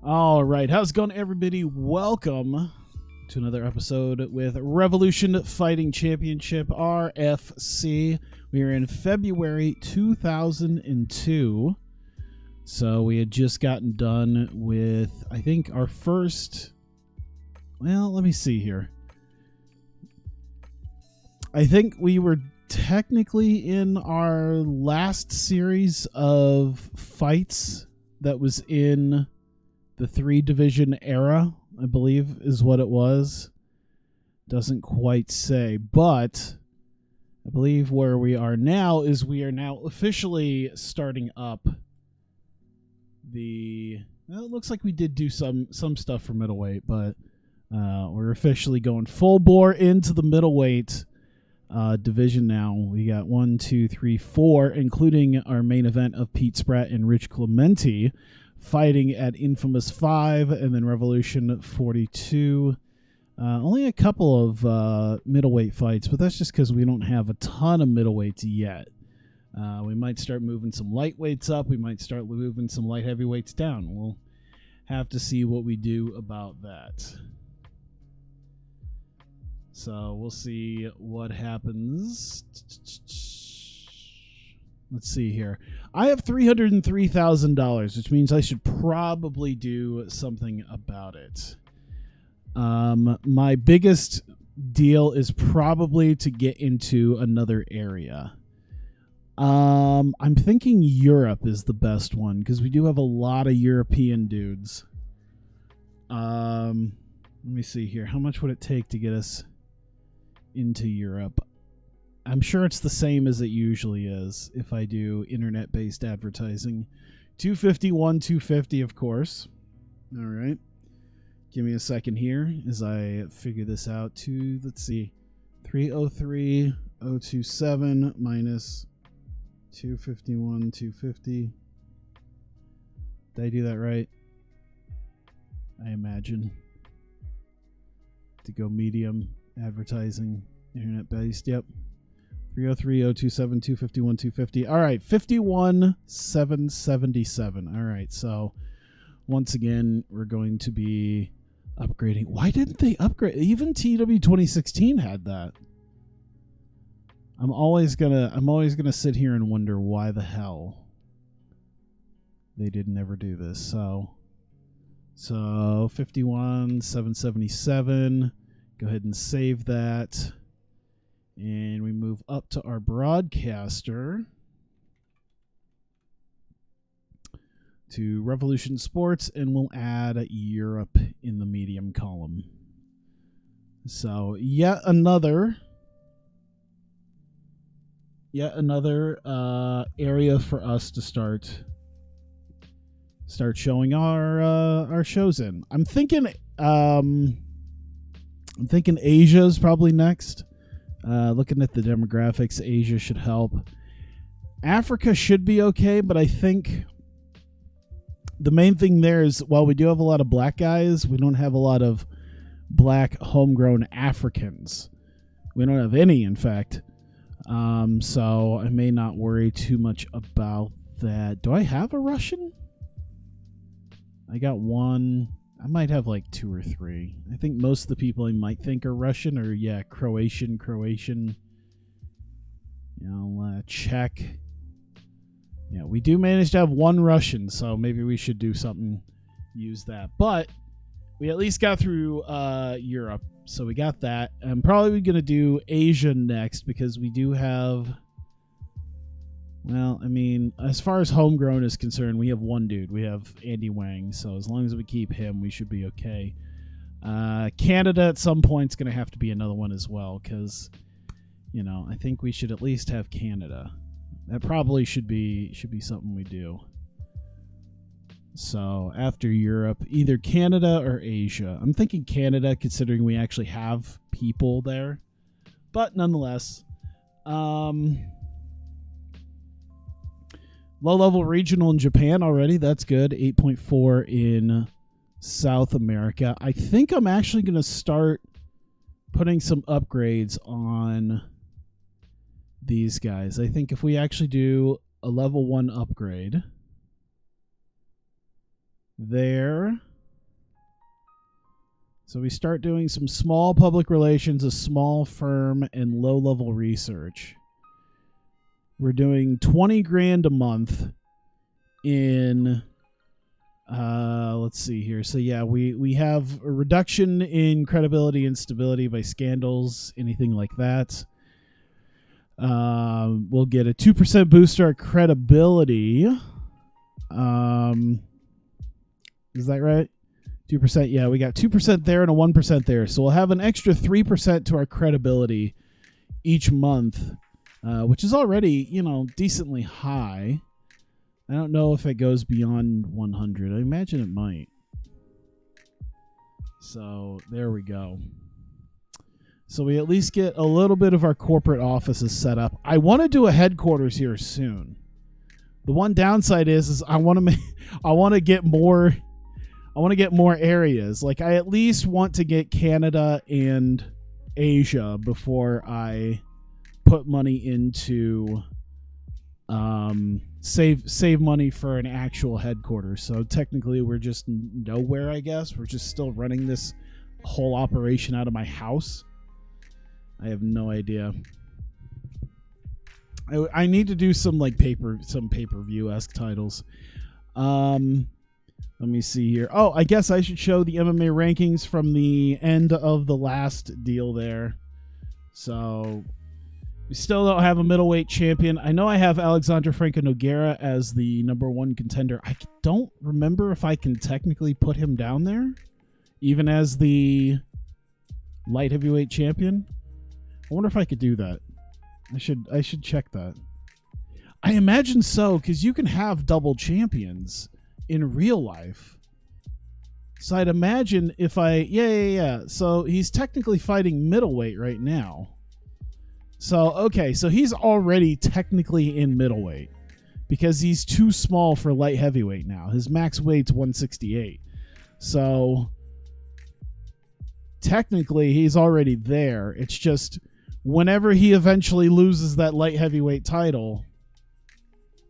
All right, how's it going, everybody? Welcome to another episode with Revolution Fighting Championship, RFC. We are in February 2002. So we had just gotten done with, I think, our first... Well, let me see here. I think we were technically in our last series of fights that was in the 3-division era, I believe is what it was. Doesn't quite say, but I believe where we are now is we are now officially starting up the... Well, it looks like we did do some stuff for middleweight, but we're officially going full bore into the middleweight division now. We got 1, 2, 3, 4, including our main event of Pete Spratt and Rich Clemente fighting at Infamous 5 and then Revolution 42. Only a couple of middleweight fights, but that's just because we don't have a ton of middleweights yet. We might start moving some lightweights up. We might start moving some light heavyweights down. We'll have to see what we do about that. So we'll see what happens. Let's see here. I have $303,000, which means I should probably do something about it. My biggest deal is probably to get into another area. I'm thinking Europe is the best one because we do have a lot of European dudes. Let me see here. How much would it take to get us into Europe? I'm sure it's the same as it usually is if I do internet-based advertising. 251, 250, of course. All right. Give me a second here as I figure this out. Let's see. 303,027 minus 251, 250. Did I do that right? I imagine. To go medium advertising, internet-based. Yep. 303,027, 251, 250. All right, 51,777. All right, so once again, we're going to be upgrading. Why didn't they upgrade? Even TW 2016 had that. I'm always gonna sit here and wonder why the hell they didn't ever do this. So 51,777. Go ahead and save that. And we move up to our broadcaster to Revolution Sports, and we'll add Europe in the medium column. So yet another area for us to start showing our shows in. I'm thinking Asia is probably next. Looking at the demographics, Asia should help. Africa should be okay, but I think the main thing there is while we do have a lot of black guys, we don't have a lot of black homegrown Africans. We don't have any, in fact. So I may not worry too much about that. Do I have a Russian? I got one. I might have like 2 or 3. I think most of the people I might think are Russian or, yeah, Croatian. You know, Czech. Yeah, we do manage to have 1 Russian, so maybe we should do something, use that. But we at least got through Europe, so we got that. I'm probably going to do Asia next because we do have... Well, I mean, as far as homegrown is concerned, we have 1 dude. We have Andy Wang, so as long as we keep him, we should be okay. Canada at some point is going to have to be another one as well because, you know, I think we should at least have Canada. That probably should be something we do. So after Europe, either Canada or Asia. I'm thinking Canada, considering we actually have people there. But nonetheless, low-level regional in Japan already. That's good. 8.4 in South America. I think I'm actually going to start putting some upgrades on these guys. I think if we actually do a level 1 upgrade there, So we start doing some small public relations, a small firm, and low-level research. We're doing 20 grand a month in, let's see here. So yeah, we have a reduction in credibility and stability by scandals, anything like that. We'll get a 2% boost to our credibility. Is that right? 2%. Yeah, we got 2% there and a 1% there. So we'll have an extra 3% to our credibility each month, which is already, decently high. I don't know if it goes beyond 100. I imagine it might. So there we go. So we at least get a little bit of our corporate offices set up. I want to do a headquarters here soon. The one downside is I want to get more areas. Like I at least want to get Canada and Asia before I put money into save money for an actual headquarters. So technically we're just nowhere, I guess. We're just still running this whole operation out of my house. I have no idea. I need to do some like pay-per-view-esque titles. Let me see here. Oh, I guess I should show the MMA rankings from the end of the last deal there. So we still don't have a middleweight champion. I know I have Alexander Franco Nogueira as the number 1 contender. I don't remember if I can technically put him down there, even as the light heavyweight champion. I wonder if I could do that. I should check that. I imagine so, because you can have double champions in real life. So I'd imagine if yeah. So he's technically fighting middleweight right now. So, okay, so he's already technically in middleweight because he's too small for light heavyweight now. His max weight's 168. So technically he's already there. It's just whenever he eventually loses that light heavyweight title,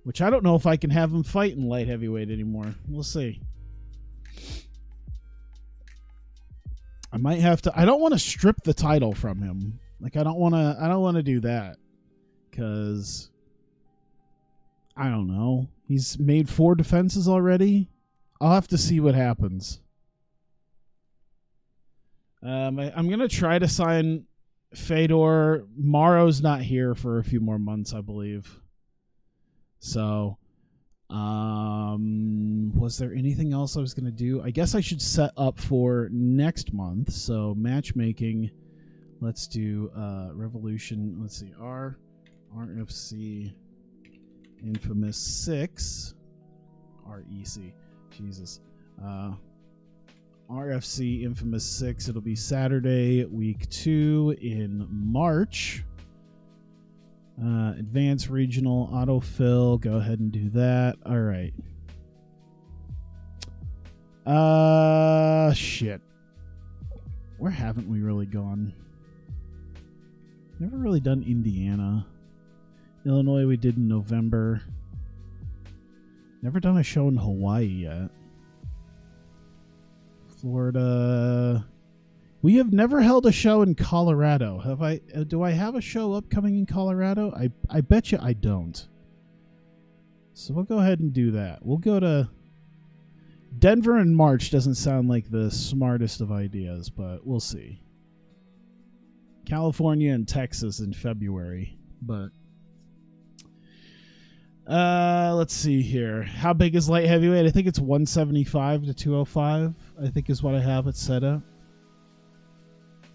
which I don't know if I can have him fight in light heavyweight anymore. We'll see. I might have to. I don't want to strip the title from him. Like I don't want to do that because I don't know. He's made 4 defenses already. I'll have to see what happens. I'm gonna try to sign Fedor. Maro's not here for a few more months, I believe. So, was there anything else I was going to do? I guess I should set up for next month. So, matchmaking. Let's do Revolution. Let's see. RFC Infamous 6. REC. Jesus. RFC Infamous 6. It'll be Saturday, week 2 in March. Advanced regional autofill. Go ahead and do that. All right. Shit. Where haven't we really gone? Never really done Indiana. Illinois we did in November. Never done a show in Hawaii yet. Florida. We have never held a show in Colorado. Have I? Do I have a show upcoming in Colorado? I bet you I don't. So we'll go ahead and do that. We'll go to Denver in March. Doesn't sound like the smartest of ideas, but we'll see. California and Texas in February, but let's see here. How big is light heavyweight? I think it's 175 to 205. I think is what I have it set up.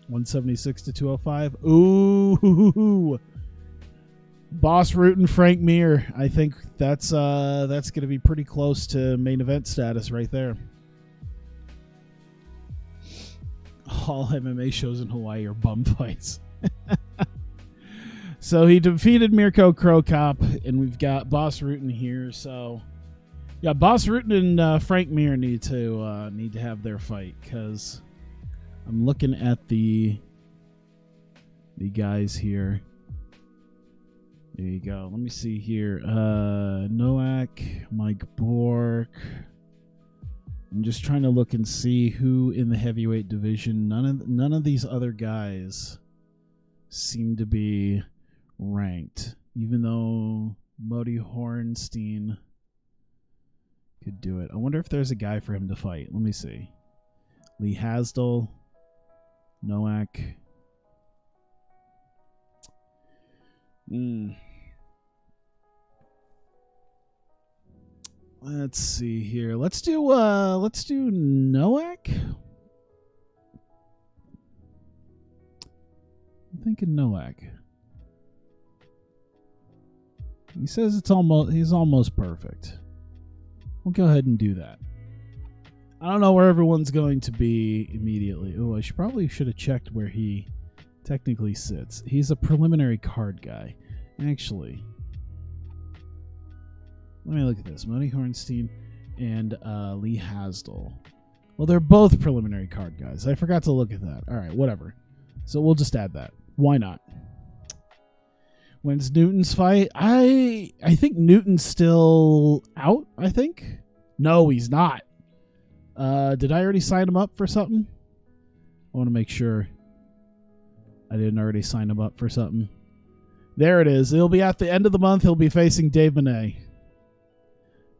176 to 205. Ooh, Boss Root and Frank Mir. I think that's going to be pretty close to main event status right there. All MMA shows in Hawaii are bum fights. So he defeated Mirko Krokop, and we've got Boss Rutan here. So yeah, Boss Rutan and Frank Mir need to have their fight, because I'm looking at the guys here. There you go. Let me see here. Noak, Mike Bork, I'm just trying to look and see who in the heavyweight division. None of these other guys seem to be ranked, even though Modi Hornstein could do it. I wonder if there's a guy for him to fight. Let me see. Lee Hasdell, Nowak. Let's see here. Let's do Nowak. I'm thinking Nowak. He says he's almost perfect. We'll go ahead and do that. I don't know where everyone's going to be immediately. Oh, I should have checked where he technically sits. He's a preliminary card guy. Actually, let me look at this. Modi Hornstein and Lee Hasdell. Well, they're both preliminary card guys. I forgot to look at that. All right, whatever. So we'll just add that. Why not? When's Newton's fight? I think Newton's still out, I think. No, he's not. Did I already sign him up for something? I want to make sure I didn't already sign him up for something. There it is. It'll be at the end of the month. He'll be facing Dave Monet.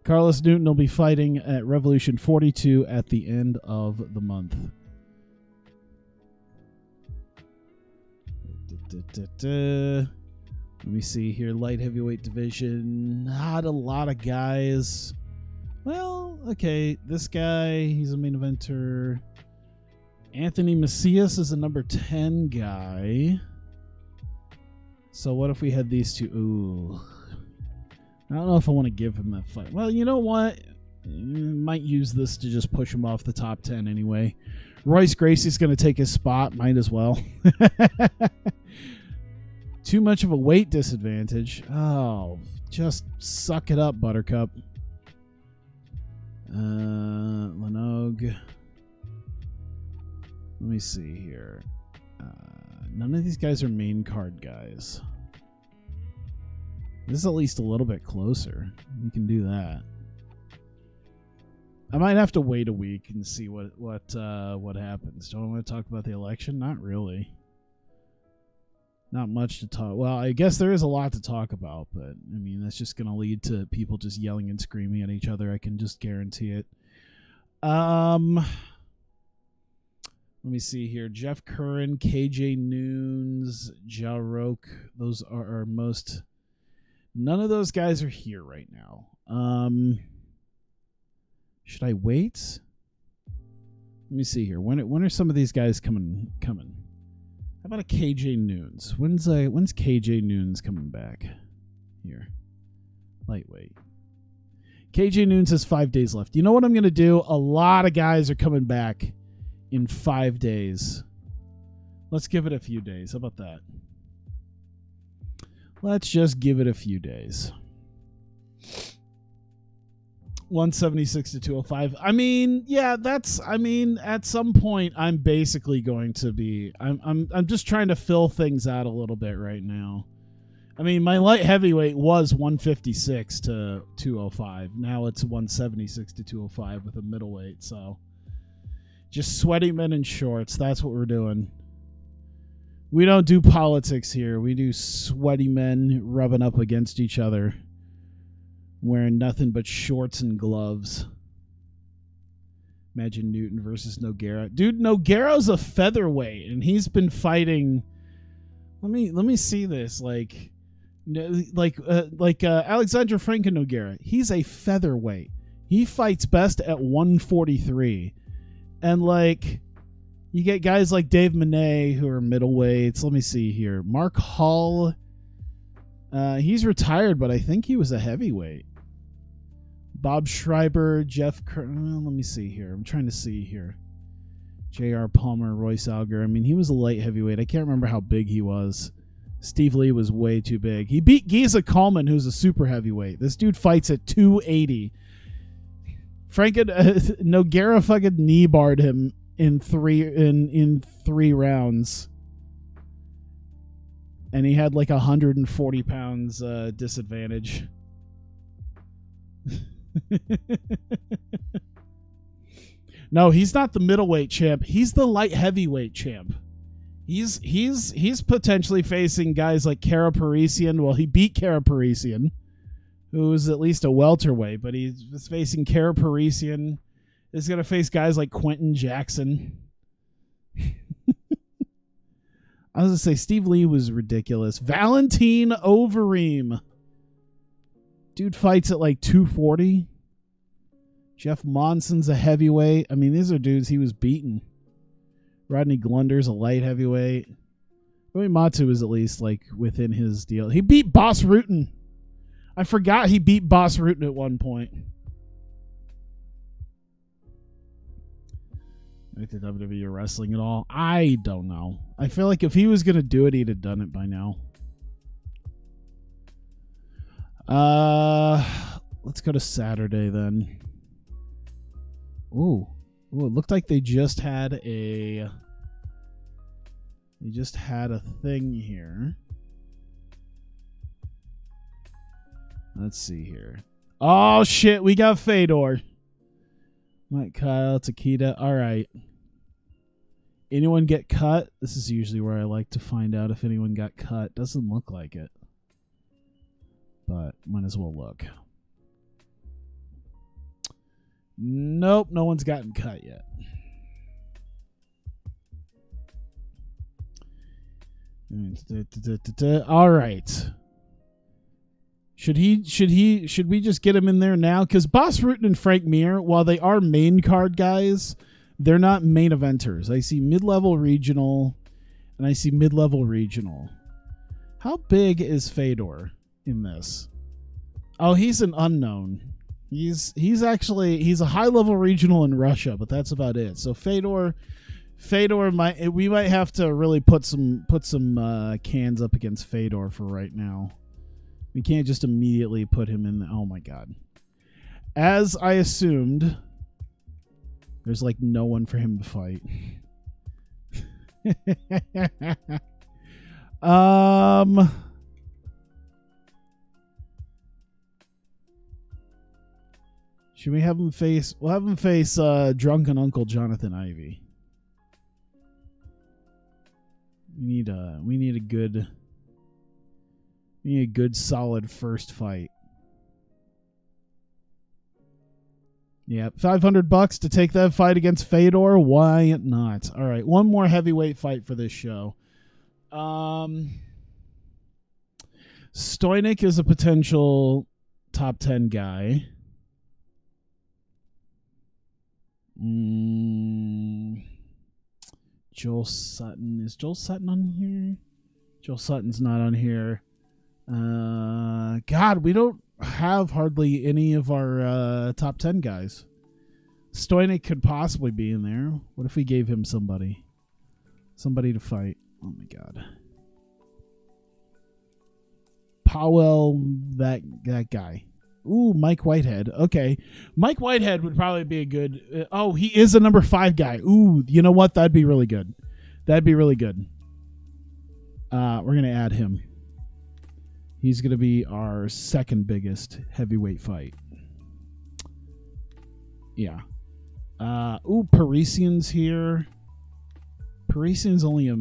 Carlos Newton will be fighting at Revolution 42 at the end of the month. Let me see here. Light heavyweight division. Not a lot of guys. Well, okay. This guy, he's a main eventer. Anthony Macias is a number 10 guy. So what if we had these two? Ooh. I don't know if I want to give him that fight. Well, you know what? Might use this to just push him off the top 10 anyway. Royce Gracie's going to take his spot. Might as well. Too much of a weight disadvantage. Oh, just suck it up, Buttercup. Lenogue. Let me see here. None of these guys are main card guys. This is at least a little bit closer. We can do that. I might have to wait a week and see what happens. Do I want to talk about the election? Not really. Not much to talk. Well, I guess there is a lot to talk about, but I mean that's just going to lead to people just yelling and screaming at each other. I can just guarantee it. Let me see here. Jeff Curran, KJ Noons, Ja Roque. Those are our most. None of those guys are here right now. Should I wait? Let me see here. When are some of these guys coming? How about a KJ Noons? When's KJ Noons coming back? Here. Lightweight. KJ Noons has 5 days left. You know what I'm going to do? A lot of guys are coming back in 5 days. Let's give it a few days. How about that? Let's just give it a few days. 176 to 205. I mean, yeah, at some point I'm basically going to be I'm just trying to fill things out a little bit right now. I mean, my light heavyweight was 156 to 205. Now it's 176 to 205 with a middleweight, so just sweaty men in shorts. That's what we're doing. We don't do politics here. We do sweaty men rubbing up against each other, wearing nothing but shorts and gloves. Imagine Newton versus Nogueira. Dude, Nogueira's a featherweight, and he's been fighting. Let me see this. Like Alexander Franco Nogueira. He's a featherweight. He fights best at 143. And like, you get guys like Dave Monet who are middleweights. Let me see here. Mark Hall. He's retired, but I think he was a heavyweight. Bob Schreiber, Jeff Curran. Let me see here. I'm trying to see here. J.R. Palmer, Royce Alger. I mean, he was a light heavyweight. I can't remember how big he was. Steve Lee was way too big. He beat Giza Coleman, who's a super heavyweight. This dude fights at 280. Nogueira fucking knee barred him in three rounds. And he had like 140 pounds disadvantage. No, he's not the middleweight champ. He's the light heavyweight champ. He's potentially facing guys like Kara Parisian. Well, he beat Kara Parisian, who was at least a welterweight, but he's facing Kara Parisian. He's going to face guys like Quentin Jackson. I was going to say Steve Lee was ridiculous. Valentin Overeem. Dude fights at like 240. Jeff Monson's a heavyweight. I mean, these are dudes he was beating. Rodney Glunder's a light heavyweight. Matu is at least like within his deal. He beat Boss Rutan. I forgot he beat Boss Rutan at one point. Like the WWE wrestling at all? I don't know. I feel like if he was going to do it, he'd have done it by now. Let's go to Saturday then. Ooh, it looked like they just had a thing here. Let's see here. Oh shit, we got Fedor. Mike Kyle, Takeda. All right. Anyone get cut? This is usually where I like to find out if anyone got cut. Doesn't look like it, but might as well look. Nope, no one's gotten cut yet. All right. Should we just get him in there now? Because Boss Rutan and Frank Mir, while they are main card guys, they're not main eventers. I see mid-level regional, and I see mid-level regional. How big is Fedor in this? Oh, he's an unknown. He's a high-level regional in Russia, but that's about it. So Fedor we might have to really put some cans up against Fedor for right now. We can't just immediately put him in. Oh my god! As I assumed, there's like no one for him to fight. Should we have him face? We'll have him face drunken Uncle Jonathan Ivey. We need a good solid first fight. Yeah, $500 to take that fight against Fedor. Why not? All right, one more heavyweight fight for this show. Stoinik is a potential top 10 guy. Joel Sutton. Is Joel Sutton on here? Joel Sutton's not on here. God, we don't have hardly any of our top 10 guys. Stoinik could possibly be in there. What if we gave him somebody to fight? Oh my god. Powell, that guy. Ooh, Mike Whitehead. Okay. Mike Whitehead would probably be a good... he is a number 5 guy. Ooh, you know what? That'd be really good. We're going to add him. He's going to be our second biggest heavyweight fight. Yeah. Parisian's here. Parisian's only a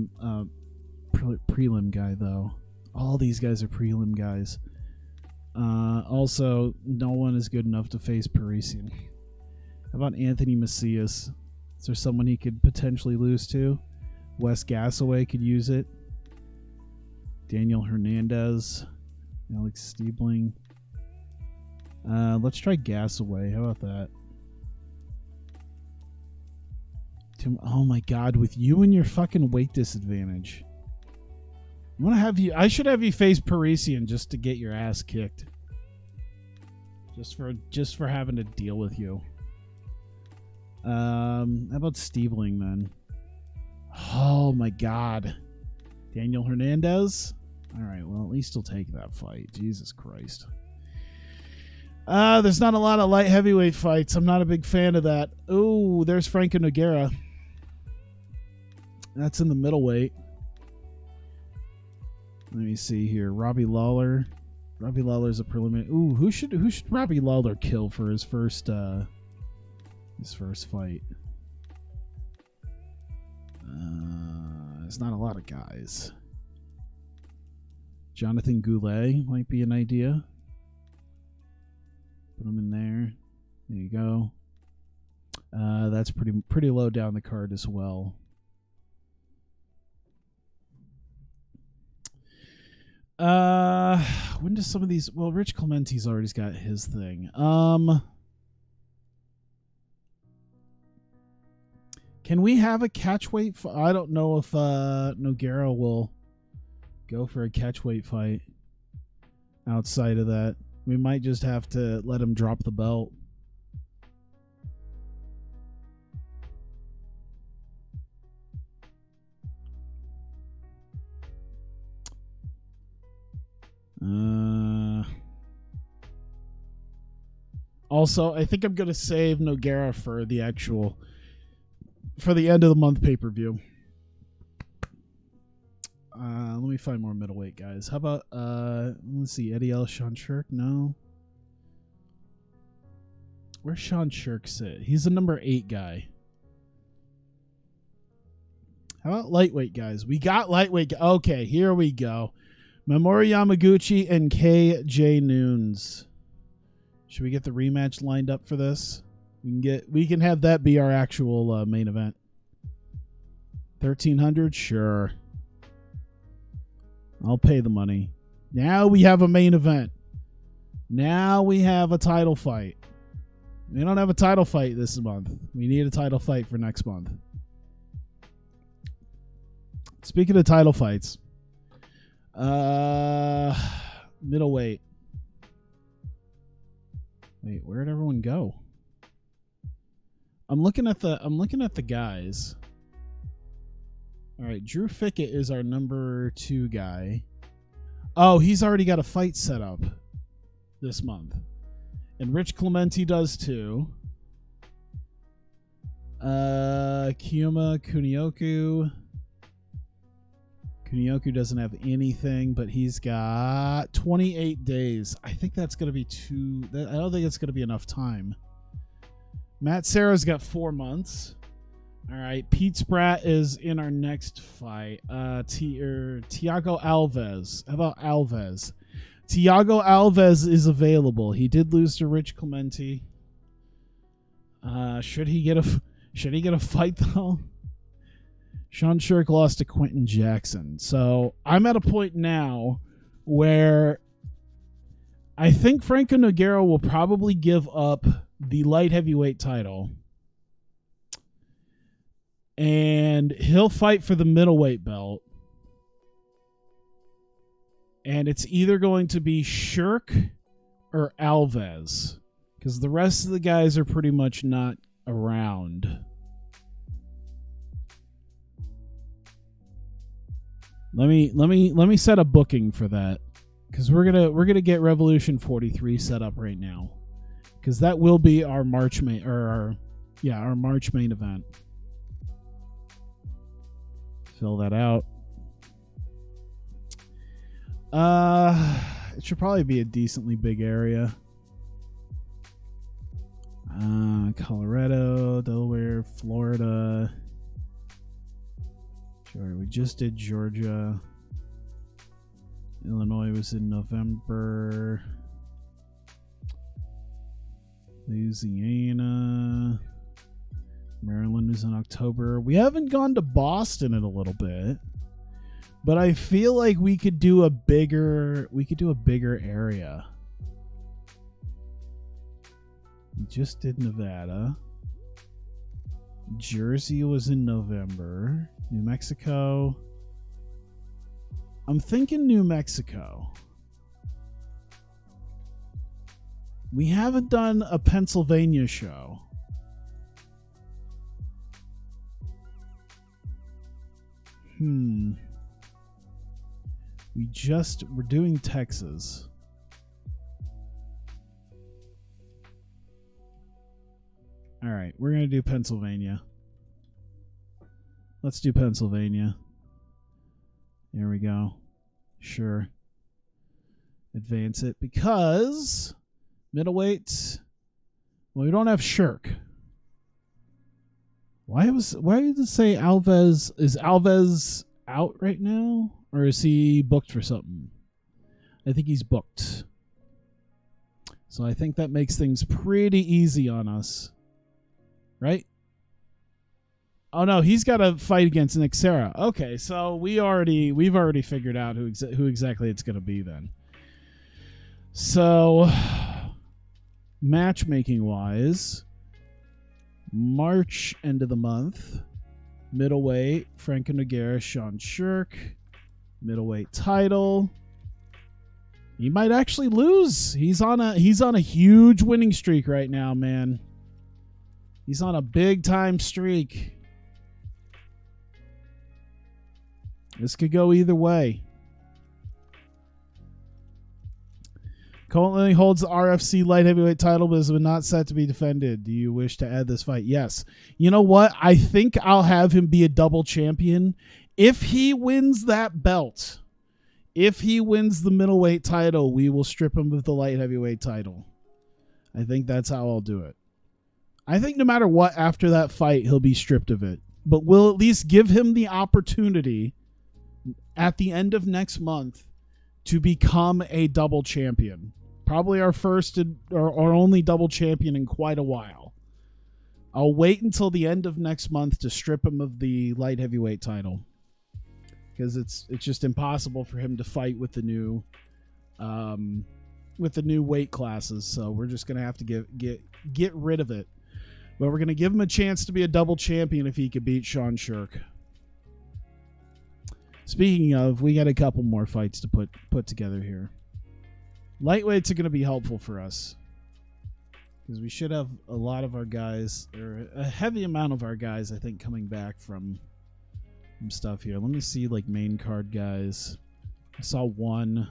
prelim guy, though. All these guys are prelim guys. Also, no one is good enough to face Parisian. How about Anthony Macias? Is there someone he could potentially lose to? Wes Gasaway could use it. Daniel Hernandez. Alex Stiebling. Let's try Gasaway. How about that? Tim, oh my god, with you and your fucking weight disadvantage. I should have you face Parisian just to get your ass kicked. Just for having to deal with you. How about Stiebling then? Oh my god. Daniel Hernandez? Alright, well at least he'll take that fight. Jesus Christ. There's not a lot of light heavyweight fights. I'm not a big fan of that. Ooh, there's Franco Nogueira. That's in the middleweight. Let me see here. Robbie Lawler. Robbie Lawler's a preliminary. Ooh, who should Robbie Lawler kill for his first fight? There's not a lot of guys. Jonathan Goulet might be an idea. Put him in there. There you go. That's pretty low down the card as well. When does some of these? Well, Rich Clementi's already got his thing. Can we have a catch weight? I don't know if Nogueira will go for a catch weight fight. Outside of that, we might just have to let him drop the belt. Also, I think I'm going to save Nogueira for the end of the month pay-per-view. Let me find more middleweight guys. How about, let's see, Eddie L. Sean Shirk? No. Where's Sean Shirk sit? He's the number 8 guy. How about lightweight guys? We got lightweight. Okay, here we go. Mamoru Yamaguchi and KJ Noons. Should we get the rematch lined up for this? We can have that be our actual main event. 1,300, sure. I'll pay the money. Now we have a main event. Now we have a title fight. We don't have a title fight this month. We need a title fight for next month. Speaking of title fights, middleweight. Wait, where'd everyone go? I'm looking at the guys. All right, Drew Fickett is our number 2 guy. Oh, he's already got a fight set up this month. And Rich Clementi does too. Kiyuma Kunioku. Kunioku doesn't have anything, but he's got 28 days. I think that's going to be I don't think it's going to be enough time. Matt Serra's got 4 months. All right, Pete Spratt is in our next fight. Tiago Alves. How about Alves? Tiago Alves is available. He did lose to Rich Clementi. Should he get a fight though? Sean Shirk lost to Quentin Jackson. So I'm at a point now where I think Franco Nogueira will probably give up the light heavyweight title. And he'll fight for the middleweight belt. And it's either going to be Shirk or Alves. Because the rest of the guys are pretty much not around. Let me set a booking for that, because we're gonna get Revolution 43 set up right now, because that will be our March main our March main event. Fill that out. It should probably be a decently big area. Colorado, Delaware, Florida. Sure, we just did Georgia. Illinois was in November. Louisiana. Maryland was in October. We haven't gone to Boston in a little bit, but I feel like we could do a bigger area. We just did Nevada. Jersey was in November. New Mexico. I'm thinking New Mexico. We haven't done a Pennsylvania show. We're doing Texas. All right, we're going to do Pennsylvania. Let's do Pennsylvania. There we go. Sure. Advance it, because middleweight. Well, we don't have Shirk. Why did it say Alves? Is Alves out right now, or is he booked for something? I think he's booked. So I think that makes things pretty easy on us. Right? Oh no, he's got to fight against Nick Serra. Okay, so we've already figured out who exactly it's going to be then. So matchmaking wise, March end of the month, middleweight Franco Nogueiras, Sean Shirk, middleweight title. He might actually lose. He's on a huge winning streak right now, man. He's on a big time streak. This could go either way. Currently holds the RFC light heavyweight title, but is not set to be defended. Do you wish to add this fight? Yes. You know what? I think I'll have him be a double champion. If he wins that belt, if he wins the middleweight title, we will strip him of the light heavyweight title. I think that's how I'll do it. I think no matter what, after that fight, he'll be stripped of it. But we'll at least give him the opportunity at the end of next month to become a double champion. Probably our first or only double champion in quite a while. I'll wait until the end of next month to strip him of the light heavyweight title, because it's just impossible for him to fight with the new weight classes. So we're just gonna have to get rid of it. But we're gonna give him a chance to be a double champion if he could beat Sean Shirk. Speaking of, we got a couple more fights to put together here. Lightweights are going to be helpful for us, because we should have a lot of our guys, or a heavy amount of our guys, I think, coming back from stuff here. Let me see, like, main card guys. I saw one.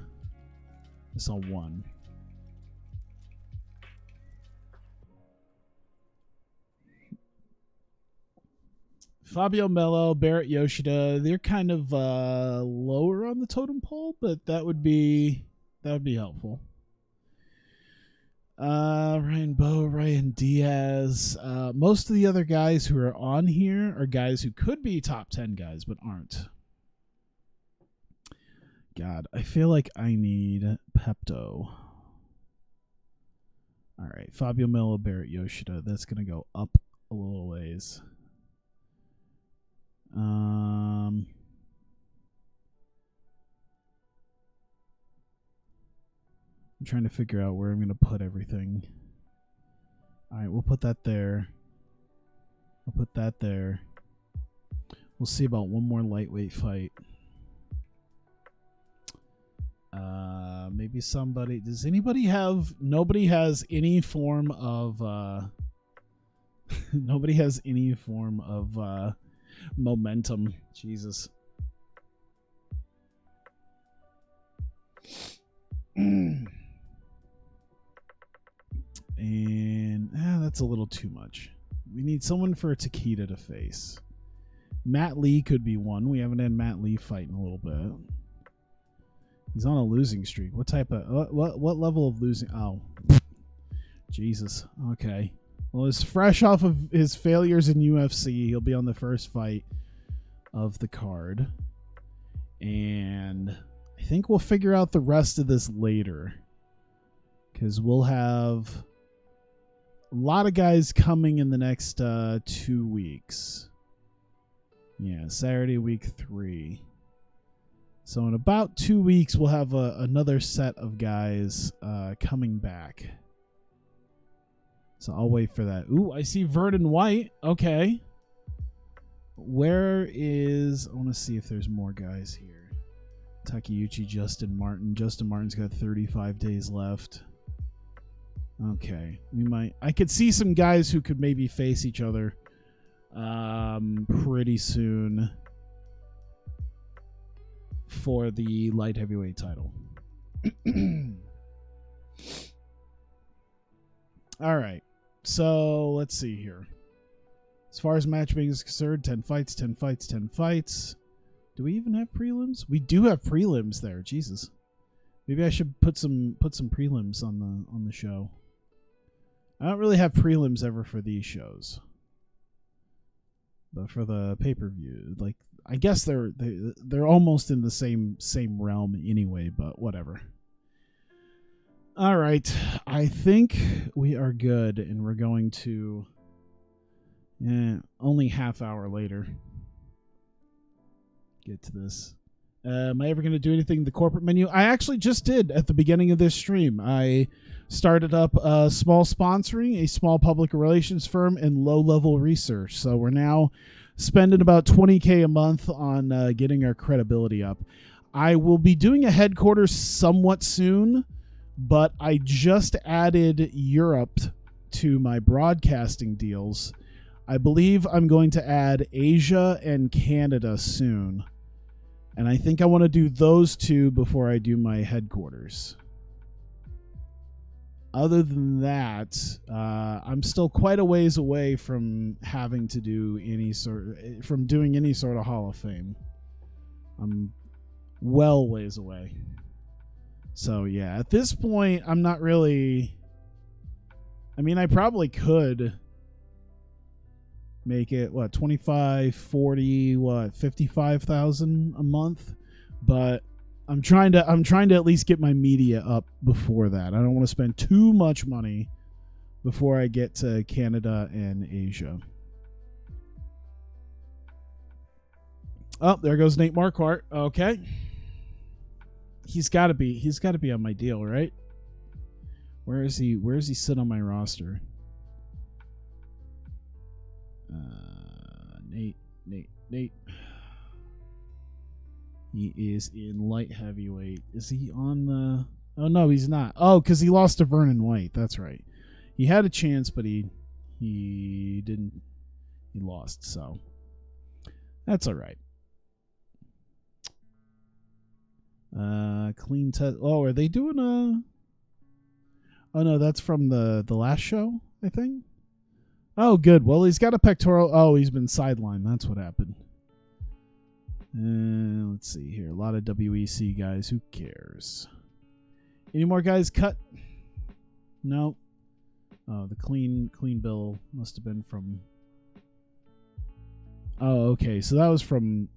Fabio Melo, Barrett Yoshida, they're kind of lower on the totem pole, but that would be helpful. Ryan Bowe, Ryan Diaz. Most of the other guys who are on here are guys who could be top 10 guys, but aren't. God, I feel like I need Pepto. All right, Fabio Melo, Barrett Yoshida. That's going to go up a little ways. I'm trying to figure out where I'm going to put everything. All right, we'll put that there. I'll put that there. We'll see about one more lightweight fight. Maybe somebody. Does anybody have? Nobody has any form of. Nobody has any form of momentum. Jesus. And that's a little too much. We need someone for Takeda to face. Matt Lee could be one. We haven't had Matt Lee fight in a little bit. He's on a losing streak. What type of what level of losing? Oh, Jesus. Okay. Well, he's fresh off of his failures in UFC. He'll be on the first fight of the card, and I think we'll figure out the rest of this later, because we'll have a lot of guys coming in the next 2 weeks. Yeah, Saturday, week 3. So in about 2 weeks, we'll have another set of guys coming back. So I'll wait for that. Ooh, I see Verdon White. Okay. Where is... I want to see if there's more guys here. Takeuchi, Justin Martin. Justin Martin's got 35 days left. Okay. We might... I could see some guys who could maybe face each other pretty soon for the light heavyweight title. All right. So let's see here. As far as matchmaking is concerned, 10 fights, 10 fights, 10 fights. Do we even have prelims? We do have prelims there. Jesus. Maybe I should put some prelims on the show. I don't really have prelims ever for these shows. but for the pay-per-view, like I guess they're almost in the same realm anyway, but whatever. All right, I think we are good, and we're going to only half hour later get to this. Am I ever going to do anything in the corporate menu? I actually just did at the beginning of this stream. I started up a small sponsoring, a small public relations firm, and low-level research. So we're now spending about $20K a month on getting our credibility up. I will be doing a headquarters somewhat soon, but I just added Europe to my broadcasting deals. I believe I'm going to add Asia and Canada soon. And I think I want to do those two before I do my headquarters. Other than that, I'm still quite a ways away from having to do doing any sort of Hall of Fame. I'm well ways away. So yeah, at this point, I'm not really. I mean, I probably could make it 25, 40, 55,000 a month, but I'm trying to at least get my media up before that. I don't want to spend too much money before I get to Canada and Asia. Oh, there goes Nate Marquardt. Okay. He's got to be on my deal, right? Where is he sit on my roster? Nate. He is in light heavyweight. Is he on the... Oh, no, he's not. Oh, because he lost to Vernon White. That's right. He had a chance, but he didn't. He lost, so that's all right. Clean test. Oh, are they doing a... Oh, no, that's from the last show, I think. Oh, good. Well, he's got a pectoral. Oh, he's been sidelined. That's what happened. Let's see here. A lot of WEC guys. Who cares? Any more guys cut? No. Oh, the clean bill must have been from... Oh, okay. So that was from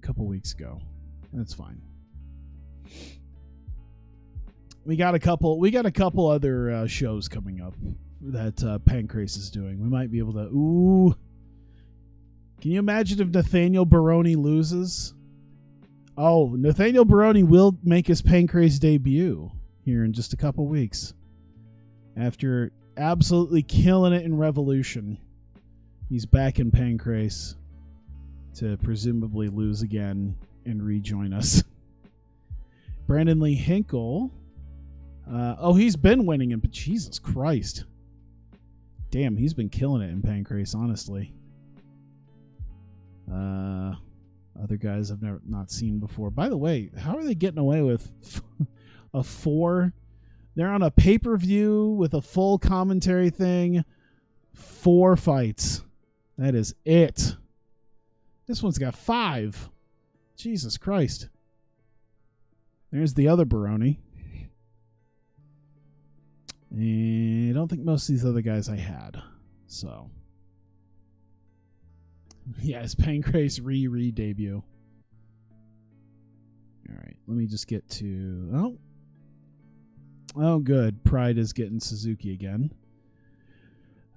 a couple weeks ago. That's fine. We got a couple other shows coming up that Pancrase is doing. We might be able to... Ooh. Can you imagine if Nathaniel Baroni loses? Oh, Nathaniel Baroni will make his Pancrase debut here in just a couple weeks. After absolutely killing it in Revolution, he's back in Pancrase to presumably lose again and rejoin us. Brandon Lee Hinkle. He's been winning him, but Jesus Christ. Damn, he's been killing it in Pancrase, honestly. Other guys I've not seen before. By the way, how are they getting away with a 4? They're on a pay-per-view with a full commentary thing. 4 fights. That is it. This one's got 5. Jesus Christ. There's the other Baroni. And I don't think most of these other guys I had. So... Yeah, it's Pancrase re-debut. All right, let me just get to... Oh, good. Pride is getting Suzuki again.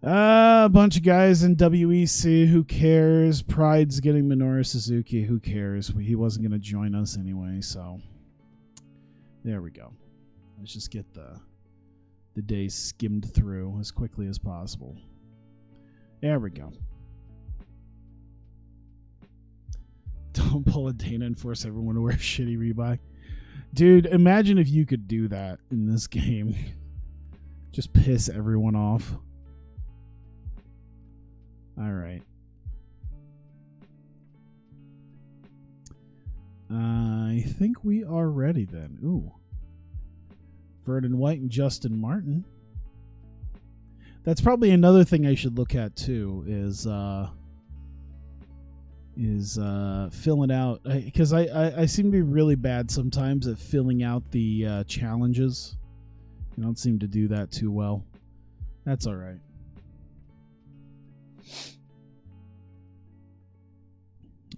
A bunch of guys in WEC. Who cares? Pride's getting Minoru Suzuki. Who cares? He wasn't going to join us anyway, so... There we go. Let's just get the day skimmed through as quickly as possible. There we go. Don't pull a Dana and force everyone to wear shitty Reebok. Dude, imagine if you could do that in this game. Just piss everyone off. All right. I think we are ready then. Ooh. Vernon White and Justin Martin. That's probably another thing I should look at too, is filling out, because I seem to be really bad sometimes at filling out the challenges. I don't seem to do that too well. That's all right.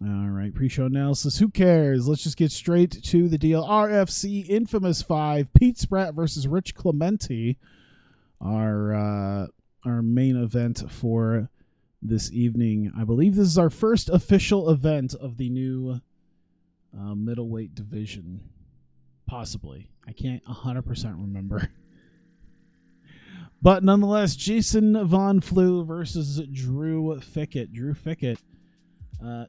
All right, pre-show analysis. Who cares? Let's just get straight to the deal. RFC Infamous 5, Pete Spratt versus Rich Clemente. Our main event for this evening. I believe this is our first official event of the new middleweight division. Possibly. I can't 100% remember. But nonetheless, Jason Von Flue versus Drew Fickett. Drew Fickett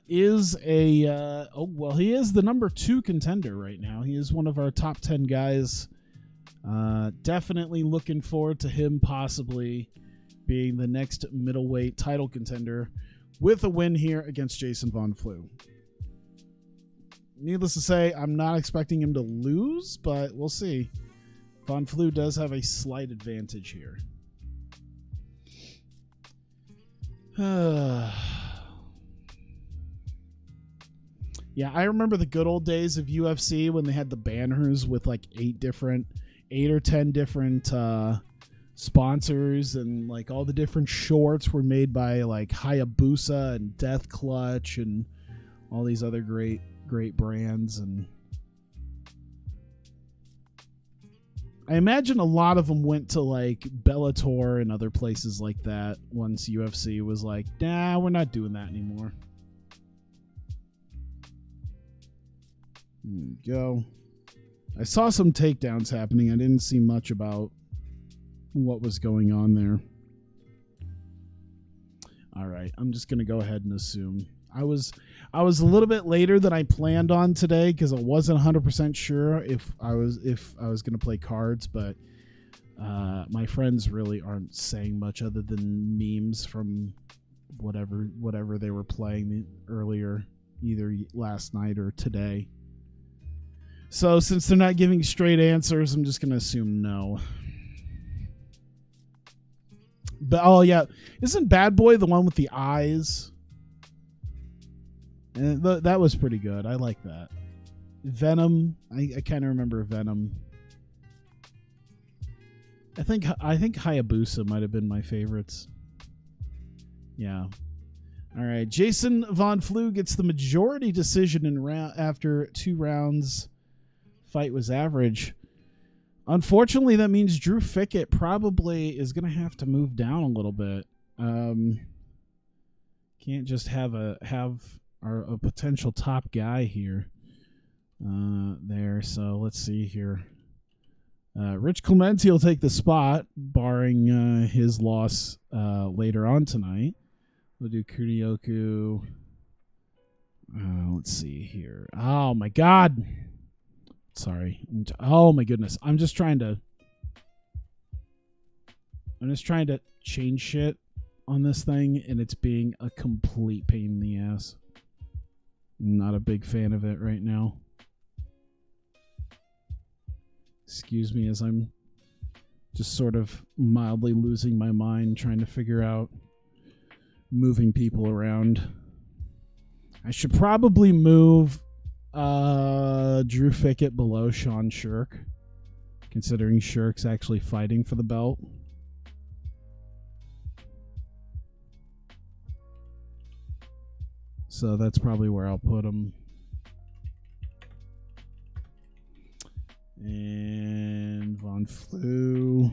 is he is the number 2 contender right now. He is one of our top 10 guys. Definitely looking forward to him possibly being the next middleweight title contender with a win here against Jason Von Flue. Needless to say, I'm not expecting him to lose, but we'll see. Von Flue does have a slight advantage here. Yeah, I remember the good old days of UFC when they had the banners with like 8 or 10 different sponsors, and like all the different shorts were made by like Hayabusa and Death Clutch and all these other great brands. And I imagine a lot of them went to like Bellator and other places like that once UFC was like, nah, we're not doing that anymore. There we go. I saw some takedowns happening. I didn't see much about what was going on there. All right, I'm just going to go ahead and assume. I was a little bit later than I planned on today because I wasn't 100% sure if I was going to play cards, but my friends really aren't saying much other than memes from whatever they were playing earlier, either last night or today. So since they're not giving straight answers, I'm just going to assume no. But oh yeah, isn't Bad Boy the one with the eyes? And that was pretty good. I like that. Venom, I kind of remember Venom. I think Hayabusa might have been my favorites. Yeah. All right, Jason Von Flue gets the majority decision in after 2 rounds. Fight was average. Unfortunately, that means Drew Fickett probably is going to have to move down a little bit. Can't just have a potential top guy here there. So let's see here. Rich Clemente will take the spot, barring his loss later on tonight. We'll do Kurioku. Let's see here. Oh my God. Sorry. Oh my goodness. I'm just trying to change shit on this thing, and it's being a complete pain in the ass. Not a big fan of it right now. Excuse me as I'm just sort of mildly losing my mind trying to figure out moving people around. I should probably move Drew Fickett below Sean Shirk, considering Shirk's actually fighting for the belt. So that's probably where I'll put him. And Von Flue.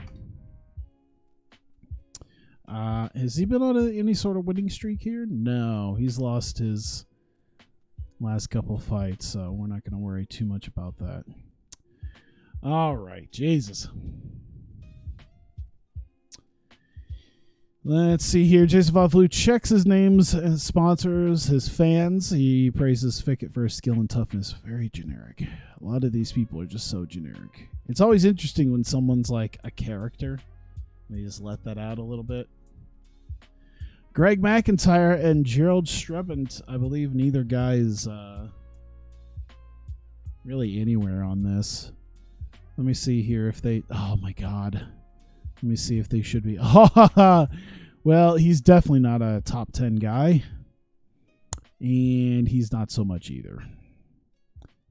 Has he been on any sort of winning streak here? No, he's lost his last couple fights, so we're not going to worry too much about that. All right, Jesus. Let's see here. Jason Von Flue checks his names and sponsors, his fans. He praises Fickett for his skill and toughness. Very generic. A lot of these people are just so generic. It's always interesting when someone's like a character. They just let that out a little bit. Greg McIntyre and Gerald Strebent. I believe neither guy is really anywhere on this. Let me see here if they... Oh, my God. Let me see if they should be. Well, he's definitely not a top 10 guy. And he's not so much either.